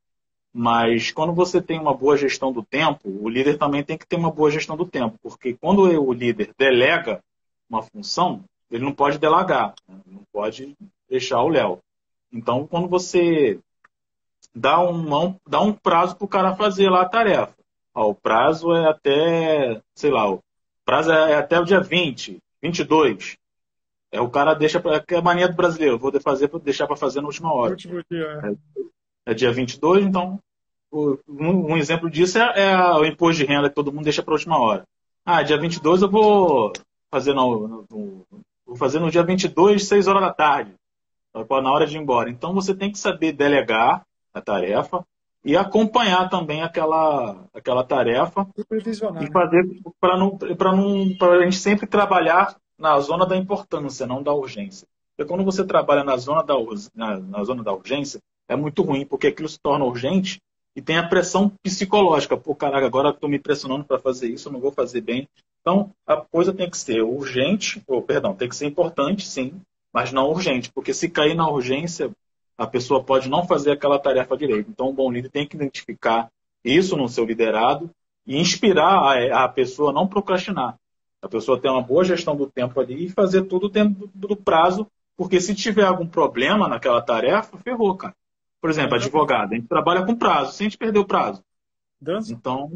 Mas quando você tem uma boa gestão do tempo, o líder também tem que ter uma boa gestão do tempo, porque quando o líder delega uma função, ele não pode delegar, né? Não pode deixar o Léo. Então, quando você dá um prazo para o cara fazer lá a tarefa. Ó, o prazo é até, sei lá, o prazo é até o dia 20, 22. O cara deixa para. Que é a mania do brasileiro, vou deixar para fazer na última No hora. último dia, É dia 22, então um exemplo disso o imposto de renda que todo mundo deixa para a última hora. Ah, dia 22 eu vou fazer vou fazer no dia 22, 6 horas da tarde, na hora de ir embora. Então você tem que saber delegar a tarefa e acompanhar também aquela tarefa e supervisionar, né? fazer para a gente sempre trabalhar na zona da importância, não da urgência. Porque quando você trabalha na zona da urgência, é muito ruim, porque aquilo se torna urgente e tem a pressão psicológica. Pô, caraca, agora estou me pressionando para fazer isso, eu não vou fazer bem. Então, a coisa tem que ser urgente, tem que ser importante, sim, mas não urgente, porque se cair na urgência, a pessoa pode não fazer aquela tarefa direito. Então, um bom líder tem que identificar isso no seu liderado e inspirar a pessoa a não procrastinar. A pessoa ter uma boa gestão do tempo ali e fazer tudo dentro do prazo, porque se tiver algum problema naquela tarefa, ferrou, cara. Por exemplo, Exatamente. advogado, a gente trabalha com prazo, se a gente perder o prazo, Dança. então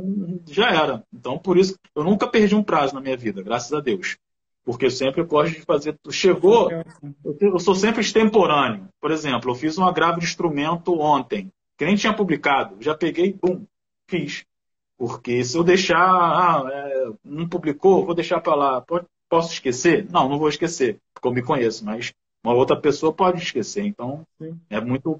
já era. Então, por isso, eu nunca perdi um prazo na minha vida, graças a Deus. Porque eu sempre gosto de fazer. Chegou, Confiança, né? eu sou sempre extemporâneo. Por exemplo, eu fiz um agravo de instrumento ontem, que nem tinha publicado. Já peguei, bum, fiz. Porque se eu deixar, não publicou, vou deixar para lá. Posso esquecer? Não, não vou esquecer, porque eu me conheço, mas uma outra pessoa pode esquecer. Então, Sim. é muito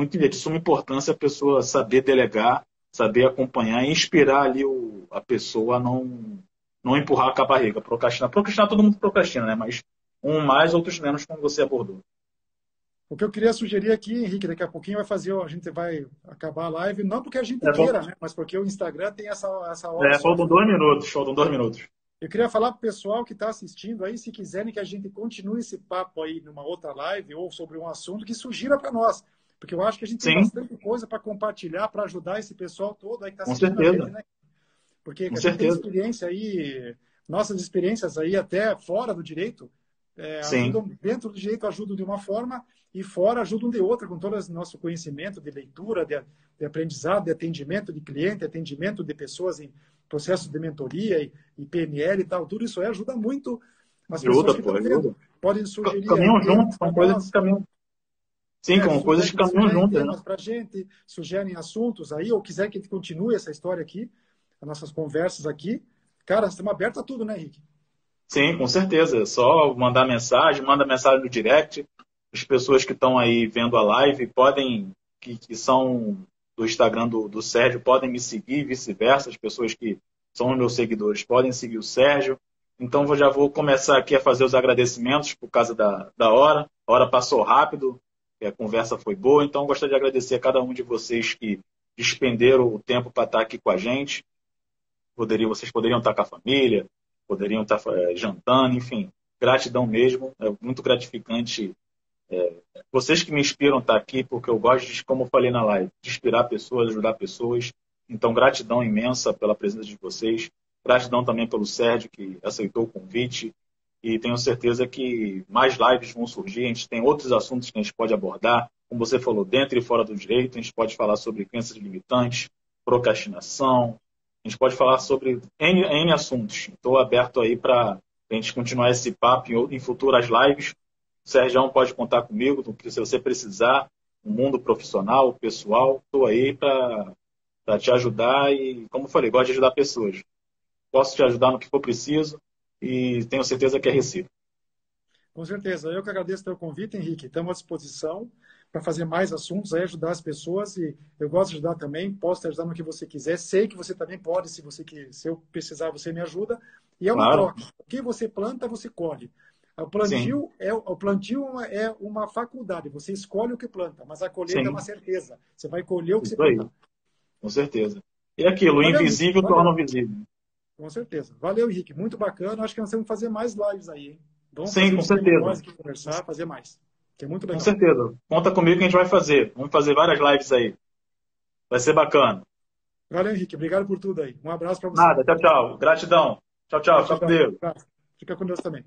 de suma importância a pessoa saber delegar, saber acompanhar e inspirar ali a pessoa a não empurrar com a barriga, procrastinar. Procrastinar, todo mundo procrastina, né? Mas um mais, outros menos, como você abordou. O que eu queria sugerir aqui, Henrique, daqui a pouquinho a gente vai acabar a live, não porque a gente É bom. queira, né? Mas porque o Instagram tem essa hora só. Faltam 2 minutos, faltam 2 minutos. Eu queria falar para o pessoal que está assistindo aí, se quiserem que a gente continue esse papo aí numa outra live ou sobre um assunto, que sugira para nós. Porque eu acho que a gente tem Sim, bastante coisa para compartilhar, para ajudar esse pessoal todo aí que está com assistindo a gente, certeza, né? Porque com a gente tem certeza. experiência aí, nossas experiências aí até fora do direito, Sim, ajudam, dentro do direito ajudam de uma forma e fora ajudam de outra, com todo o nosso conhecimento de leitura, de aprendizado, de atendimento de cliente, atendimento de pessoas em processos de mentoria e PNL e tal. Tudo isso aí ajuda muito as pessoas ajuda, que pô, estão vendo. ajuda. Podem sugerir aí Caminham temas juntos, para são coisas que nós. caminham. Sim, com coisas que caminham sugerem juntas, né? temas para a gente, sugerem assuntos aí, ou quiser que a gente continue essa história aqui, as nossas conversas aqui. Cara, estamos abertos a tudo, né, Henrique? Sim, com certeza. É só mandar mensagem, manda mensagem no direct. As pessoas que estão aí vendo a live podem, que são do Instagram do Sérgio, podem me seguir, vice-versa. As pessoas que são meus seguidores podem seguir o Sérgio. Então, eu já vou começar aqui a fazer os agradecimentos por causa da hora. A hora passou rápido, a conversa foi boa. Então, eu gostaria de agradecer a cada um de vocês que despenderam o tempo para estar aqui com a gente. Vocês poderiam estar com a família, poderiam estar jantando, enfim. Gratidão mesmo, é muito gratificante. Vocês que me inspiram a estar aqui, porque eu gosto, como eu falei na live, de inspirar pessoas, ajudar pessoas. Então, gratidão imensa pela presença de vocês. Gratidão também pelo Sérgio, que aceitou o convite. E tenho certeza que mais lives vão surgir. A gente tem outros assuntos que a gente pode abordar. Como você falou, dentro e fora do direito, a gente pode falar sobre crenças limitantes, procrastinação. A gente pode falar sobre N assuntos. Estou aberto aí para a gente continuar esse papo em futuras lives. O Sérgio pode contar comigo, se você precisar, no mundo profissional, pessoal, estou aí para te ajudar e, como eu falei, gosto de ajudar pessoas. Posso te ajudar no que for preciso e tenho certeza que é recíproco. Com certeza. Eu que agradeço o teu convite, Henrique. Estamos à disposição para fazer mais assuntos, aí ajudar as pessoas e eu gosto de ajudar também, posso te ajudar no que você quiser. Sei que você também pode, se eu precisar, você me ajuda. E é uma Claro. troca. O que você planta, você colhe. Sim. O plantio é uma faculdade. Você escolhe o que planta, mas a colheita é Sim. uma certeza. Você vai colher o que você Isso aí, plantar. com certeza. E aquilo, o Valeu, Henrique. invisível Valeu. torna o visível. Com certeza. Valeu, Henrique. Muito bacana. Acho que nós temos que fazer mais lives aí, hein? Vamos Sim, fazer com um tema certeza. nós aqui, conversar, fazer mais. Que é muito Com legal. certeza. Conta comigo que a gente vai fazer. Vamos fazer várias lives aí. Vai ser bacana. Valeu, Henrique. Obrigado por tudo aí. Um abraço para você. Nada, tchau, tchau. Gratidão. Tchau, tchau. Fica com Gratidão. Deus. Fica com Deus também.